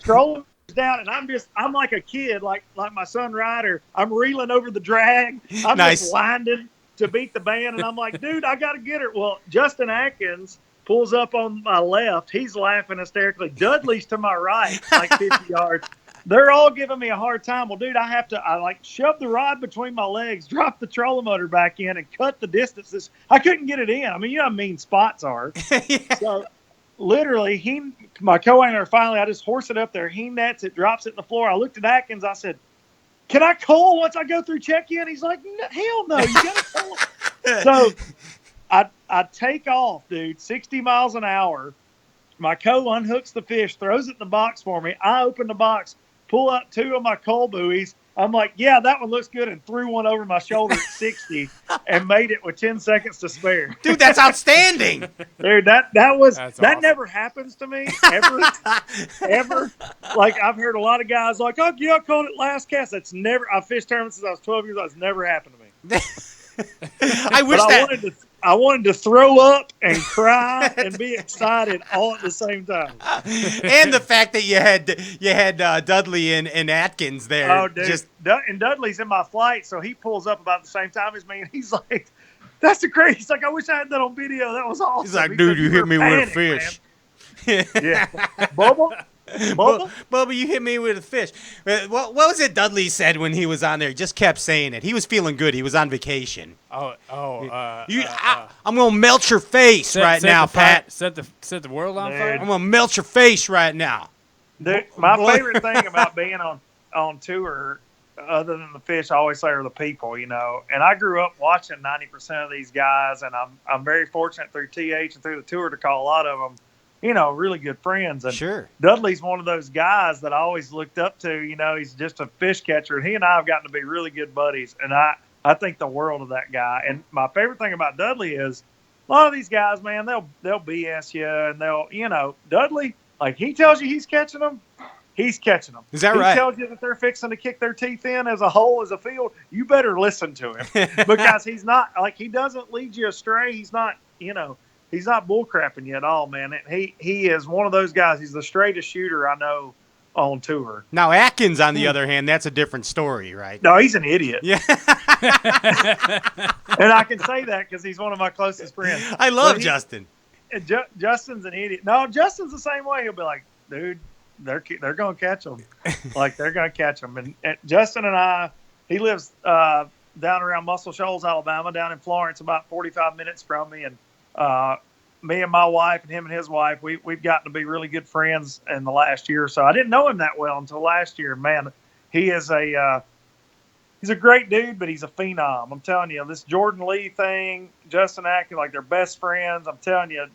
Trolling down, and I'm like a kid, like my son Ryder. I'm reeling over the drag. I'm just winding. to beat the band, and I'm like, dude, I got to get her. Well, Justin Atkins pulls up on my left. He's laughing hysterically. Dudley's to my right, like 50 yards. They're all giving me a hard time. Well, dude, I like shove the rod between my legs, drop the trolling motor back in, and cut the distances. I couldn't get it in. I mean, you know how mean spots are. Yeah. So literally, my co-angler finally, I just horse it up there. He nets it, drops it in the floor. I looked at Atkins. I said, can I call once I go through check-in? He's like, hell no, you got to call. So I take off, dude, 60 miles an hour. My unhooks the fish, throws it in the box for me. I open the box, pull out 2 of my coal buoys. I'm like, yeah, that one looks good, and threw one over my shoulder at 60 and made it with 10 seconds to spare. Dude, that's outstanding. Dude, that awesome. never happens to me ever. Like, I've heard a lot of guys like, oh, yeah, I caught it last cast. That's never. I fished tournaments since I was 12 years old. It's never happened to me. I wanted to throw up and cry and be excited all at the same time. And the fact that you had Dudley and Atkins there. Oh, dude. And Dudley's in my flight, so he pulls up about the same time as me, and he's like, that's the crazy. He's like, I wish I had that on video. That was awesome. He's like, dude, you hit me with a fish. Yeah. Bubba, you hit me with a fish. What was it Dudley said when he was on there? He just kept saying it. He was feeling good. He was on vacation. I'm going to melt your face right now, Pat. Set the world on fire? I'm going to melt your face right now. Dude, my favorite thing about being on tour, other than the fish, I always say are the people, you know. And I grew up watching 90% of these guys, and I'm very fortunate through TH and through the tour to call a lot of them, you know, really good friends. And sure. Dudley's one of those guys that I always looked up to. You know, he's just a fish catcher. And he and I have gotten to be really good buddies. And I think the world of that guy. And my favorite thing about Dudley is a lot of these guys, man, they'll BS you. And they'll, you know, Dudley, like he tells you he's catching them, he's catching them. Is that right? He tells you that they're fixing to kick their teeth in as a hole, as a field. You better listen to him because he's not, like, he doesn't lead you astray. He's not, you know, he's not bullcrapping you at all, man. And he is one of those guys. He's the straightest shooter I know on tour. Now, Atkins, on the other hand, that's a different story, right? No, he's an idiot. Yeah. And I can say that because he's one of my closest friends. I love Justin. Justin's an idiot. No, Justin's the same way. He'll be like, dude, they're going to catch him. Like, they're going to catch him. And Justin and I, he lives down around Muscle Shoals, Alabama, down in Florence, about 45 minutes from me. And me and my wife and him and his wife, we've gotten to be really good friends in the last year or so. I didn't know him that well until last year. Man, he is he's a great dude, but he's a phenom. I'm telling you, this Jordan Lee thing, Justin acting like they're best friends. I'm telling you,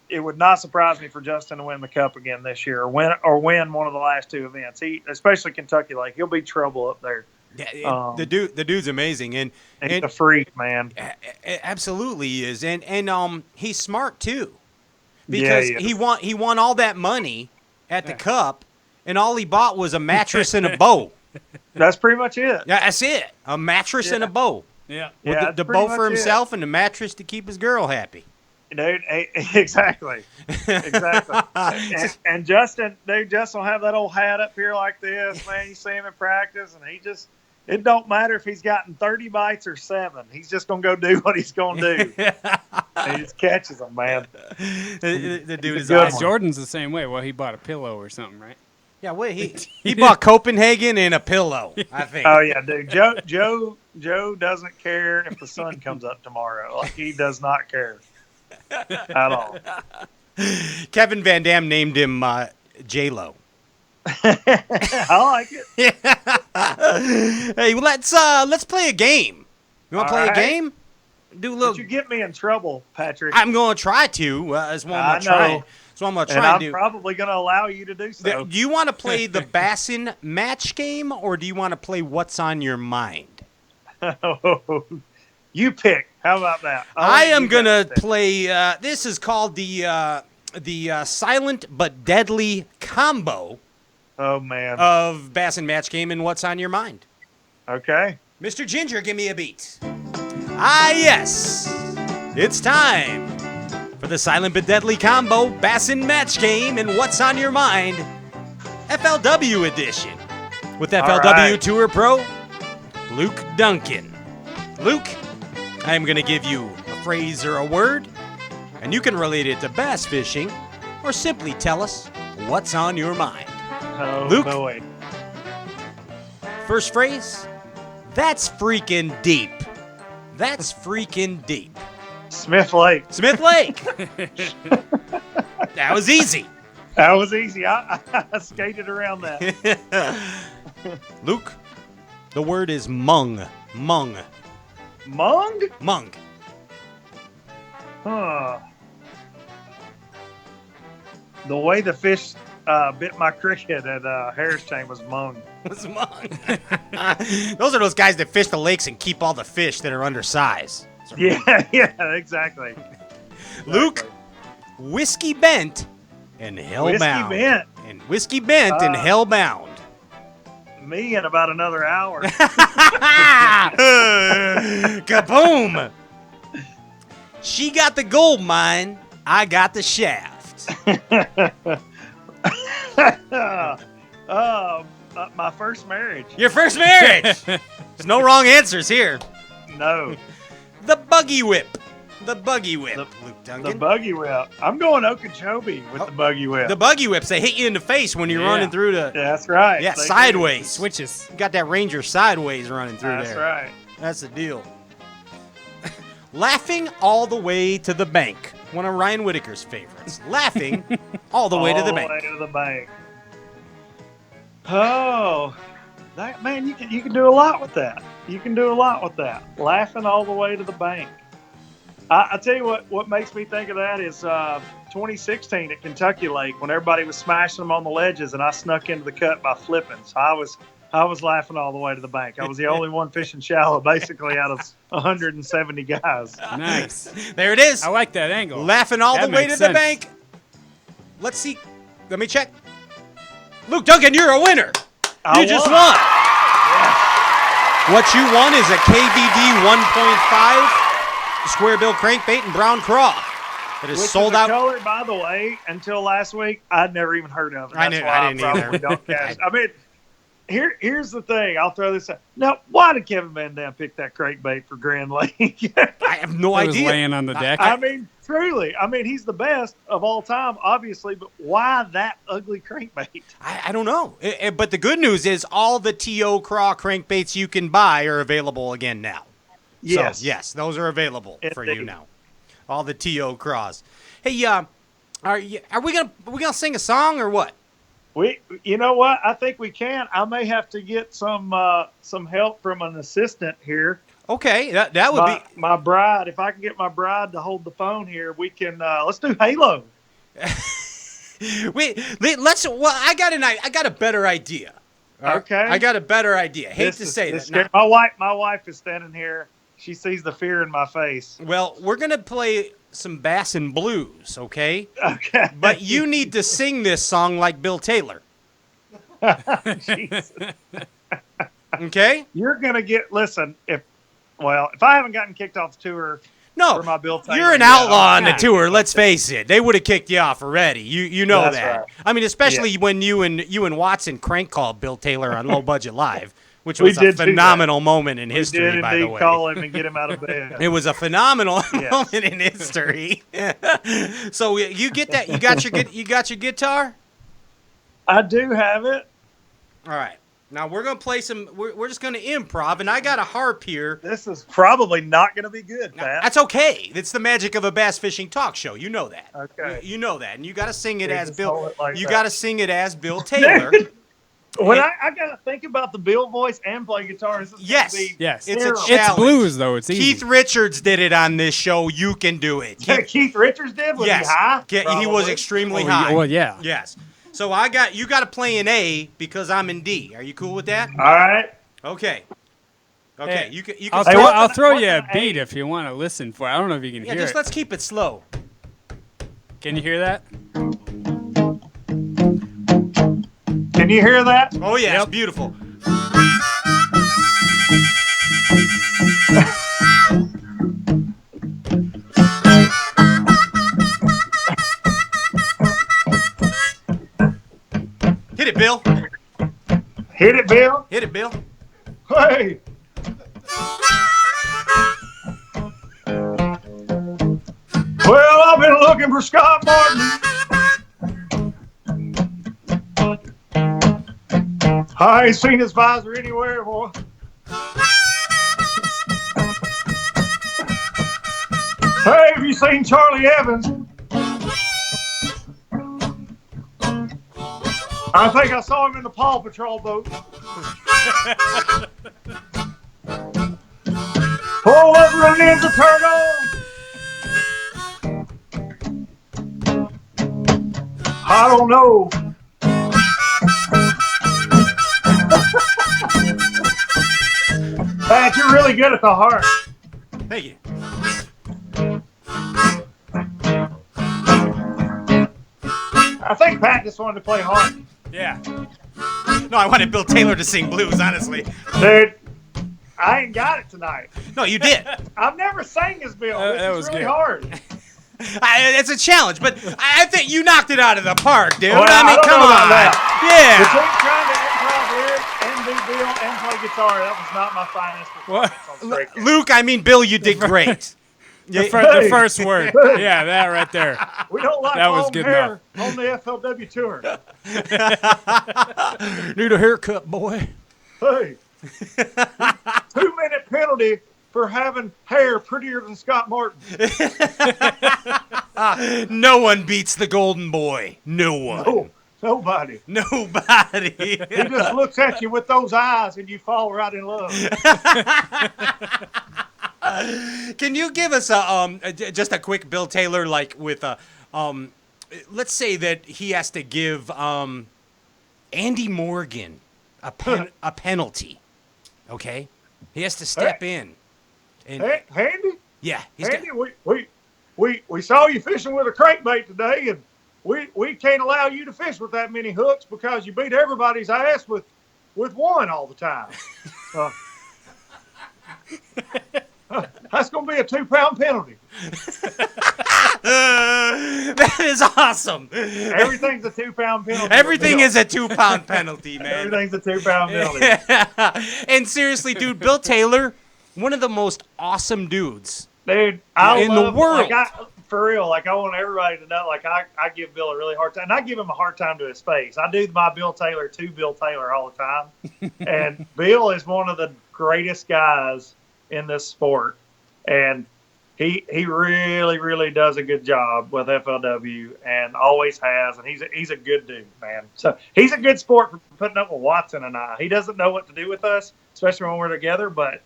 it would not surprise me for Justin to win the Cup again this year, or win one of the last 2 events. Especially Kentucky Lake, he'll be trouble up there. Yeah, the dude's amazing, and he's a freak, man. Absolutely he is, and he's smart too, because he won all that money at the Cup, and all he bought was a mattress and a bow. That's pretty much it. Yeah, that's it. A mattress and a bow. Yeah, with the bow for himself and the mattress to keep his girl happy. Dude, exactly. And Justin will have that old hat up here like this, man. You see him in practice, and it don't matter if he's gotten 30 bites or 7. He's just going to go do what he's going to do. He just catches them, man. The dude is awesome. Jordan's the same way. Well, he bought a pillow or something, right? Yeah, he bought Copenhagen and a pillow, I think. Oh, yeah, dude. Joe doesn't care if the sun comes up tomorrow. Like, he does not care at all. Kevin Van Dam named him J-Lo. I like it. Yeah. Hey, let's play a game. You want to play a game? Do a little. But you get me in trouble, Patrick. I'm going to try to. That's what I'm going to try. So I'm going to try and to do. I'm probably going to allow you to do so. Do you want to play the B.A.S.S match game, or do you want to play What's on Your Mind? You pick. How about that? I am going to play. This is called the silent but deadly combo. Oh, man. Of B.A.S.S match game and What's on Your Mind. Okay. Mr. Ginger, give me a beat. Ah, yes. It's time for the silent but deadly combo B.A.S.S match game and What's on Your Mind FLW edition with FLW Tour Pro Luke Dunkin. Luke, I'm going to give you a phrase or a word, and you can relate it to bass fishing or simply tell us what's on your mind. Oh, Luke? boy. First phrase, that's freaking deep. That's freaking deep. Smith Lake. Smith Lake. That was easy. That was easy. I skated around that. Luke, the word is mung. Mung. Mung? Mung. Huh. The way the fish bit my cricket at Harris Chain was mung. Was mung. Those are those guys that fish the lakes and keep all the fish that are undersized. Yeah, exactly. Luke, whiskey bent and hellbound. Whiskey bent. And whiskey bent and hellbound. Me in about another hour. Kaboom! She got the gold mine. I got the shaft. My first marriage. Your first marriage. There's no wrong answers here. No. The buggy whip. The buggy whip, Luke Dunkin. The buggy whip. I'm going Okeechobee with the buggy whip. The buggy whips, they hit you in the face when you're running through the... That's right. Yeah, They sideways. do. Switches. You got that Ranger sideways running through That's there. right. That's the deal. Laughing all the way to the bank. One of Ryan Whitaker's favorites. Laughing all the way to the bank. All the way to the bank. Oh, that man, you can do a lot with that. You can do a lot with that. Laughing all the way to the bank. I tell you what makes me think of that is 2016 at Kentucky Lake when everybody was smashing them on the ledges and I snuck into the cut by flipping. So I was laughing all the way to the bank. I was the only one fishing shallow basically out of 170 guys. Nice. There it is. I like that angle. Laughing all That the way to makes the sense. bank. Let's see. Let me check. Luke Dunkin, you're a winner. You just won. What you won is a KVD 1.5 square bill crankbait and brown craw. It is Which sold is a out. color, by the way, until last week, I'd never even heard of it. I That's knew- why I didn't probably either. Don't catch. I mean, here's the thing. I'll throw this out. Now, why did Kevin Van Dam pick that crankbait for Grand Lake? I have no It was idea. laying on the deck. I mean, truly. I mean, he's the best of all time, obviously, but why that ugly crankbait? I don't know. But the good news is all the TO craw crankbaits you can buy are available again now. Yes. So, yes, those are available for you Indeed. now. All the TO craws. Hey, are we gonna sing a song or what? You know what? I think we can. I may have to get some help from an assistant here. Okay, that would be my bride. If I can get my bride to hold the phone here, we can. Let's do Halo. I got a better idea. Okay. I got a better idea. Hate to say this that. My wife is standing here. She sees the fear in my face. Well, we're gonna play some bass and blues, okay? Okay. But you need to sing this song like Bill Taylor. Jesus. Okay? You're gonna listen. If I haven't gotten kicked off the tour. No, for my Bill Taylor, you're an outlaw on the tour. Let's face it; they would have kicked you off already. You know That's that. right. I mean, especially when you and Watson crank called Bill Taylor on Low Budget Live, which We was a did do that. phenomenal moment in We history. did By the indeed way, call him and get him out of bed. it was a phenomenal Yes. moment in history. So you get that? You got your guitar? I do have it. All right. Now we're gonna play some. We're just gonna improv, and I got a harp here. This is probably not gonna be good, Pat. That's okay. It's the magic of a bass fishing talk show. You know that. Okay. You know that, and you got to sing it You as just Bill. hold it like You that. got to sing it as Bill Taylor. When I gotta think about the Bill voice and play guitar, this is Yes. gonna be Yes. It's a terrible. challenge. It's blues, though. It's easy. Keith Richards did it on this show. You can do it. Keith Richards did. Was yes. he high? He was Probably. extremely Oh, high. well, yeah. Yes. So you got to play in A because I'm in D. Are you cool with that? All right. Okay. Okay. Hey, You can. I'll start- throw, what I'll can- throw what you a can I beat aid? if you want to listen for it. I don't know if you can Yeah. hear Just it. let's keep it slow. Can you hear that? Can you hear that? Oh yeah, Yep. it's beautiful. Hit it, Bill. Hit it, Bill. Hit it, Bill. Hey. looking for Scott Martin. I ain't seen his visor anywhere, boy. Hey, have you seen Charlie Evans? I think I saw him in the Paw Patrol boat. Pull over a Ninja Turtle. I don't know. Pat, you're really good at the heart. Thank you. I think Pat just wanted to play hard. Yeah. No, I wanted Bill Taylor to sing blues, honestly. Dude, I ain't got it tonight. No, you did. I've never sang as Bill. This that is was really good. hard. It's a challenge, but I think you knocked it out of the park, dude. Well, I mean, I don't come know on. about that. Yeah. Between trying to improv lyrics and be Bill and play guitar, that was not my finest performance on Straight Cast. Luke, I mean, Bill, you did great. The first word. Yeah, that right there. We don't like That was long good hair on the FLW tour. Need a haircut, boy. Hey, 2-minute penalty for having hair prettier than Scott Martin. No one beats the Golden Boy. No one. No, nobody. Nobody. He just looks at you with those eyes and you fall right in love. Can you give us just a quick Bill Taylor, like with let's say that he has to give Andy Morgan a penalty, okay? He has to step in. And, Handy? Yeah. Handy, we saw you fishing with a crankbait today, and we can't allow you to fish with that many hooks because you beat everybody's ass with one all the time. That's going to be a 2-pound penalty. That is awesome. Everything's a 2-pound penalty. Everything is a 2-pound penalty, man. Everything's a 2-pound penalty. And seriously, dude, Bill Taylor, one of the most awesome dudes, dude, in the world. For real, I want everybody to know, I give Bill a really hard time. And I give him a hard time to his face. I do my Bill Taylor to Bill Taylor all the time. And Bill is one of the greatest guys in this sport. And he really, really does a good job with FLW and always has. And he's a good dude, man. So he's a good sport for putting up with Watson and I. He doesn't know what to do with us, especially when we're together, but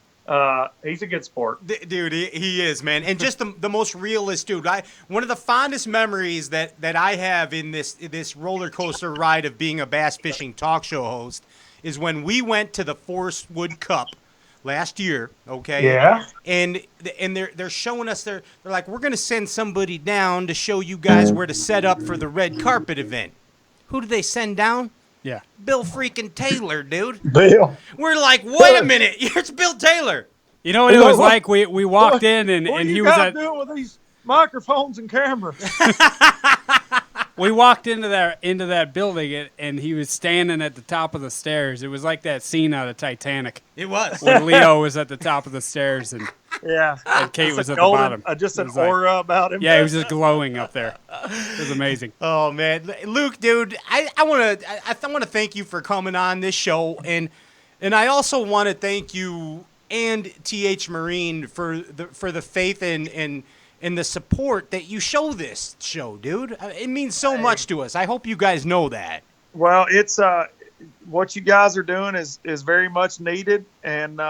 he's a good sport. Dude, he is, man. And just the most realist dude. One of the fondest memories that I have in this roller coaster ride of being a bass fishing talk show host is when we went to the Forest Wood Cup last year, okay? Yeah. And they're showing us, they're like, we're going to send somebody down to show you guys where to set up for the red carpet event. Who did they send down? Yeah. Bill freaking Taylor, dude. Bill. We're like, wait a minute, it's Bill Taylor. You know what it was like? We walked in and he was at. What are you guys doing with these microphones and cameras? We walked into that building and he was standing at the top of the stairs. It was like that scene out of Titanic. It was. Where Leo was at the top of the stairs and Kate was at the bottom. Just an aura about him. Yeah, he was just glowing up there. It was amazing. Oh man, Luke, dude, I want to thank you for coming on this show, and I also want to thank you and TH Marine for the faith and the support that you show this show, dude. It means so much to us. I hope you guys know that. Well, it's what you guys are doing is very much needed, and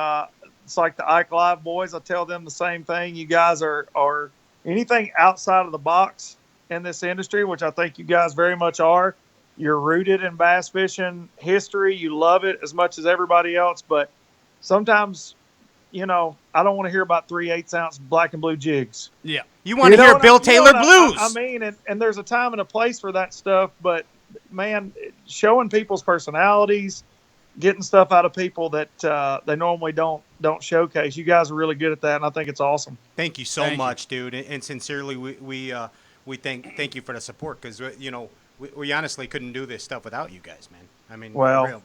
it's like the Ike Live boys. I tell them the same thing. You guys are anything outside of the box in this industry, which I think you guys very much are. You're rooted in bass fishing history. You love it as much as everybody else, but sometimes, I don't want to hear about 3/8 ounce black and blue jigs. Yeah. You want to hear Bill Taylor blues. I mean, and there's a time and a place for that stuff, but man, showing people's personalities, getting stuff out of people that they normally don't showcase. You guys are really good at that, and I think it's awesome. Thank you so much, dude. And sincerely, we thank you for the support, because we honestly couldn't do this stuff without you guys, man. I mean, well, for real.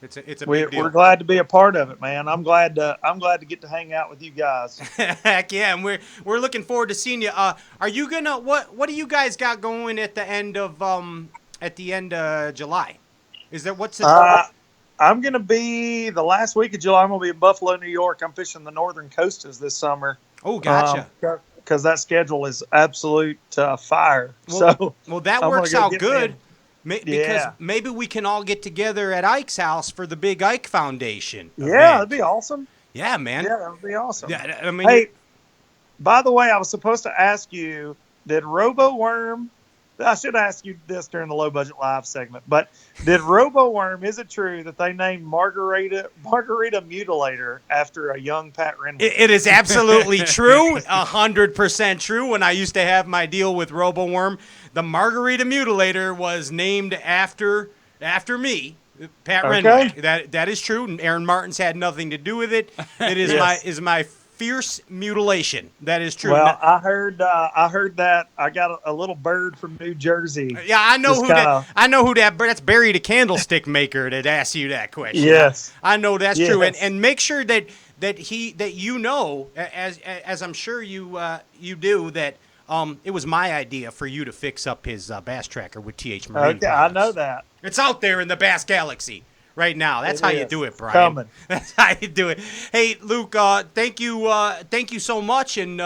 It's a we're big deal. glad to be a part of it, man. I'm glad to get to hang out with you guys. Heck yeah, and we're looking forward to seeing you. Are you gonna what do you guys got going at the end of July? Is that what's the I'm gonna be the last week of July. I'm gonna be in Buffalo, New York. I'm fishing the Northern Coastas this summer. Oh, gotcha. Because that schedule is absolute fire. Well, that I'm works gonna go out get good. me Because maybe we can all get together at Ike's house for the Big Ike Foundation. Yeah, event. that'd be awesome. Yeah, man. Yeah, that would be awesome. Yeah, I mean, hey, by the way, I was supposed to ask you, did RoboWorm, I should ask you this during the Low Budget Live segment, but did RoboWorm, is it true that they named Margarita Mutilator after a young Pat Renwick? It is absolutely true, 100% true. When I used to have my deal with RoboWorm, the Margarita Mutilator was named after me, Pat Renwick. That is true. And Aaron Martin's had nothing to do with it. It is my fierce mutilation. That is true. Well, I heard that. I got a little bird from New Jersey. Yeah, I know who that. That's Barry the Candlestick Maker that asked you that question. Yes, I know that's true. And make sure that you know, as I'm sure you do, that it was my idea for you to fix up his bass tracker with TH Marine. Okay, I know that. It's out there in the Bass Galaxy right now. That's how you do it, Brian. Coming. That's how you do it. Hey, Luke, thank you so much. And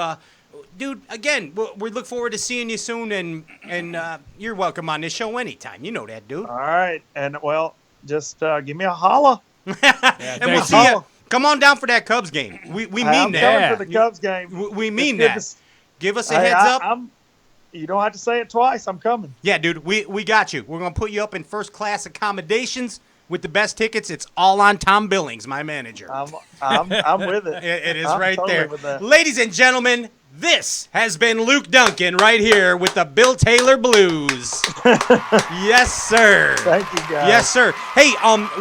dude, again, we look forward to seeing you soon. And you're welcome on this show anytime. You know that, dude. All right, and well, just give me a holla. And we'll see you. Come on down for that Cubs game. We mean I'm that. coming for the Cubs game. We mean that. Give us a heads up. You don't have to say it twice. I'm coming. Yeah, dude, we got you. We're going to put you up in first class accommodations with the best tickets. It's all on Tom Billings, my manager. I'm with it. It is I'm right totally there. with that. Ladies and gentlemen, this has been Luke Dunkin right here with the Bill Taylor Blues. Yes, sir. Thank you, guys. Yes, sir. Hey,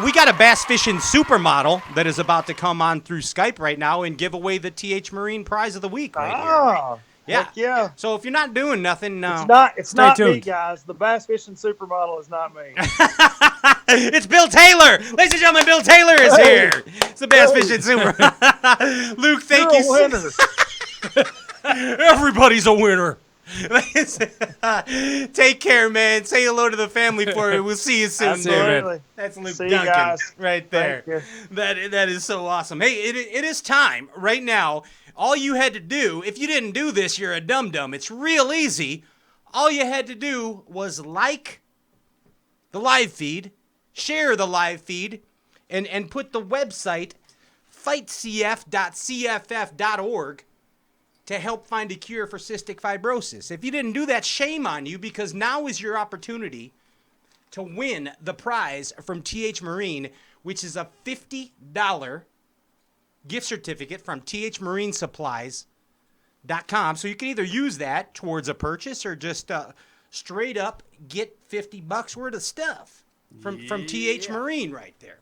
we got a bass fishing supermodel that is about to come on through Skype right now and give away the TH Marine Prize of the Week right here. Yeah. Heck yeah. So if you're not doing nothing, it's not me, guys. The bass fishing supermodel is not me. It's Bill Taylor. Ladies and gentlemen, Bill Taylor is here. It's the bass fishing super. Luke, thank you. You're a winner. Everybody's a winner. Take care, man. Say hello to the family for me. We'll see you soon, Absolutely. That's Luke See Dunkin you guys. right there. That is so awesome. Hey, it is time right now. All you had to do, if you didn't do this, you're a dum-dum. It's real easy. All you had to do was like the live feed, share the live feed, and put the website fightcf.cff.org to help find a cure for cystic fibrosis. If you didn't do that, shame on you, because now is your opportunity to win the prize from TH Marine, which is a $50 gift certificate from thmarinesupplies.com. So you can either use that towards a purchase or just straight up get $50 worth of stuff from TH Marine right there.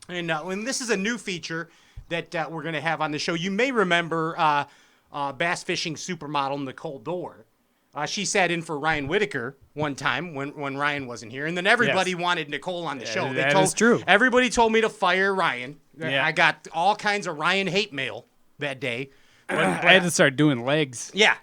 And this is a new feature that we're going to have on the show. You may remember bass fishing supermodel Nicole Dorr. She sat in for Ryan Whitaker one time when Ryan wasn't here, and then everybody wanted Nicole on the show. That is true. Everybody told me to fire Ryan. Yeah. I got all kinds of Ryan hate mail that day. I had to start doing legs. Yeah.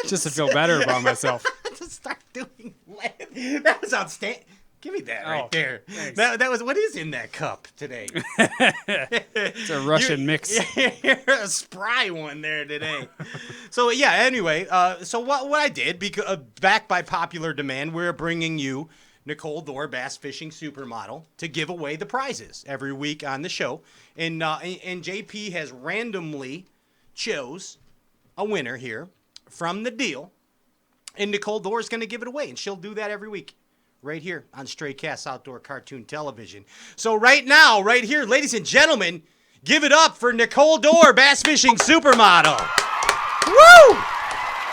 Just to feel better about myself. To start doing legs. That was outstanding. Give me that right there. Thanks. That was what is in that cup today. It's a Russian mix. You're a spry one there today. So yeah. Anyway, so what I did, because backed by popular demand, we're bringing you Nicole Dorr, bass fishing supermodel, to give away the prizes every week on the show, and JP has randomly chose a winner here from the deal, and Nicole Dorr is going to give it away, and she'll do that every week. Right here on Stray Cast Outdoor Cartoon Television. So right now, right here, ladies and gentlemen, give it up for Nicole Dorr, bass fishing supermodel. Woo!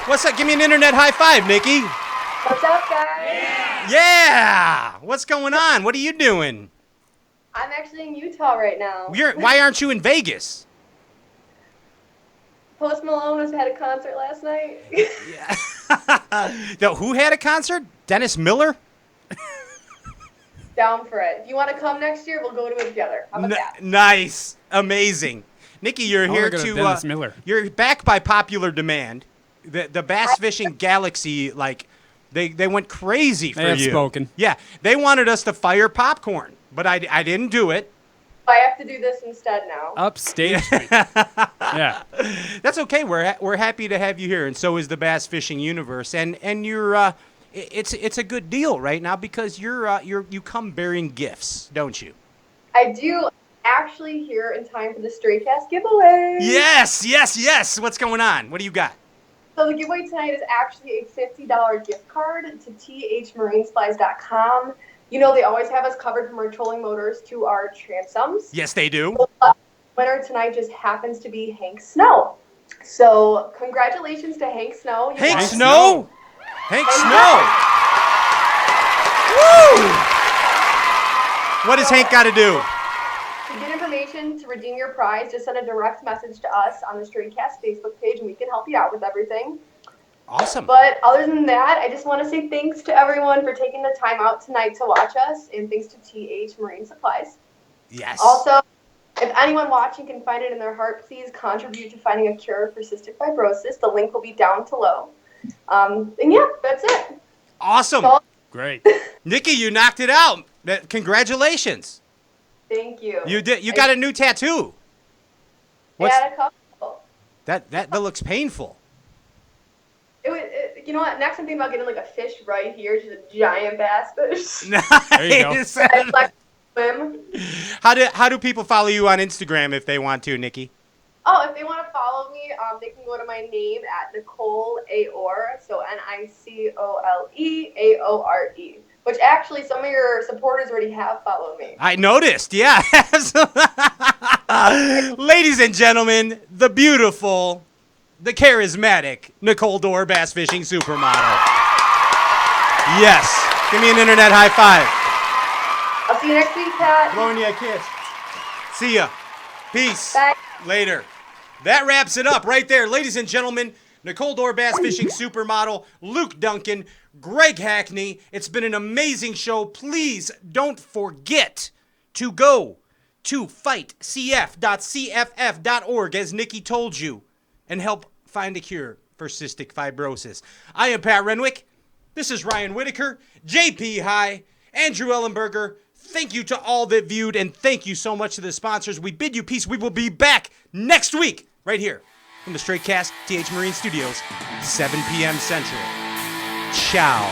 What's up? Give me an internet high five, Nikki. What's up, guys? Yeah! What's going on? What are you doing? I'm actually in Utah right now. Why aren't you in Vegas? Post Malone has had a concert last night. Who had a concert? Dennis Miller? Down for it. If you want to come next year, we'll go to it together. How about that? Nice. Amazing. Nikki, you're I here wanna go to Dennis Miller. You're back by popular demand. The bass fishing galaxy, like, they went crazy for They have you. spoken. Yeah, they wanted us to fire popcorn, but I didn't do it. I have to do this instead now. Upstage. Yeah. That's okay. We're happy to have you here, and so is the bass fishing universe. And you're it's a good deal right now because you come bearing gifts, don't you? I do actually here in time for the Stray Cast giveaway. Yes. What's going on? What do you got? So the giveaway tonight is actually a $50 gift card to thmarinesupplies.com. You know, they always have us covered from our trolling motors to our transoms. Yes, they do. The winner tonight just happens to be Hank Snow. So congratulations to Hank Snow. Hank Snow? Hank Snow. Woo! What does Hank got to do? To get information to redeem your prize, just send a direct message to us on the Straycast Facebook page, and we can help you out with everything. Awesome. But other than that, I just want to say thanks to everyone for taking the time out tonight to watch us, and thanks to TH Marine Supplies. Yes. Also, if anyone watching can find it in their heart, please contribute to finding a cure for cystic fibrosis. The link will be down below. And yeah, that's it. Awesome. So, great. Nikki, you knocked it out. Congratulations. Thank you. You did. You got a new tattoo. I had a couple. That looks painful. You know what? Next I'm thinking about getting like a fish right here, just a giant bass fish. Nice. There you go. Swim. How do people follow you on Instagram if they want to, Nikki? Oh, if they want to follow me, they can go to my name at Nicole Aore, so NicoleAore, which actually some of your supporters already have followed me. I noticed, yeah. Ladies and gentlemen, the beautiful, the charismatic Nicole Dorr, bass fishing supermodel. Yes. Give me an internet high five. I'll see you next week, Pat. Blowing you a kiss. See ya. Peace. Bye. Later. That wraps it up right there. Ladies and gentlemen, Nicole Dorr, bass fishing supermodel, Luke Dunkin, Greg Hackney. It's been an amazing show. Please don't forget to go to fightcf.cff.org, as Nikki told you, and help find a cure for cystic fibrosis. I am Pat Renwick. This is Ryan Whitaker, JP High, Andrew Ellenberger. Thank you to all that viewed, and thank you so much to the sponsors. We bid you peace. We will be back next week, right here from the Straight Cast TH Marine Studios, 7 p.m. Central. Ciao.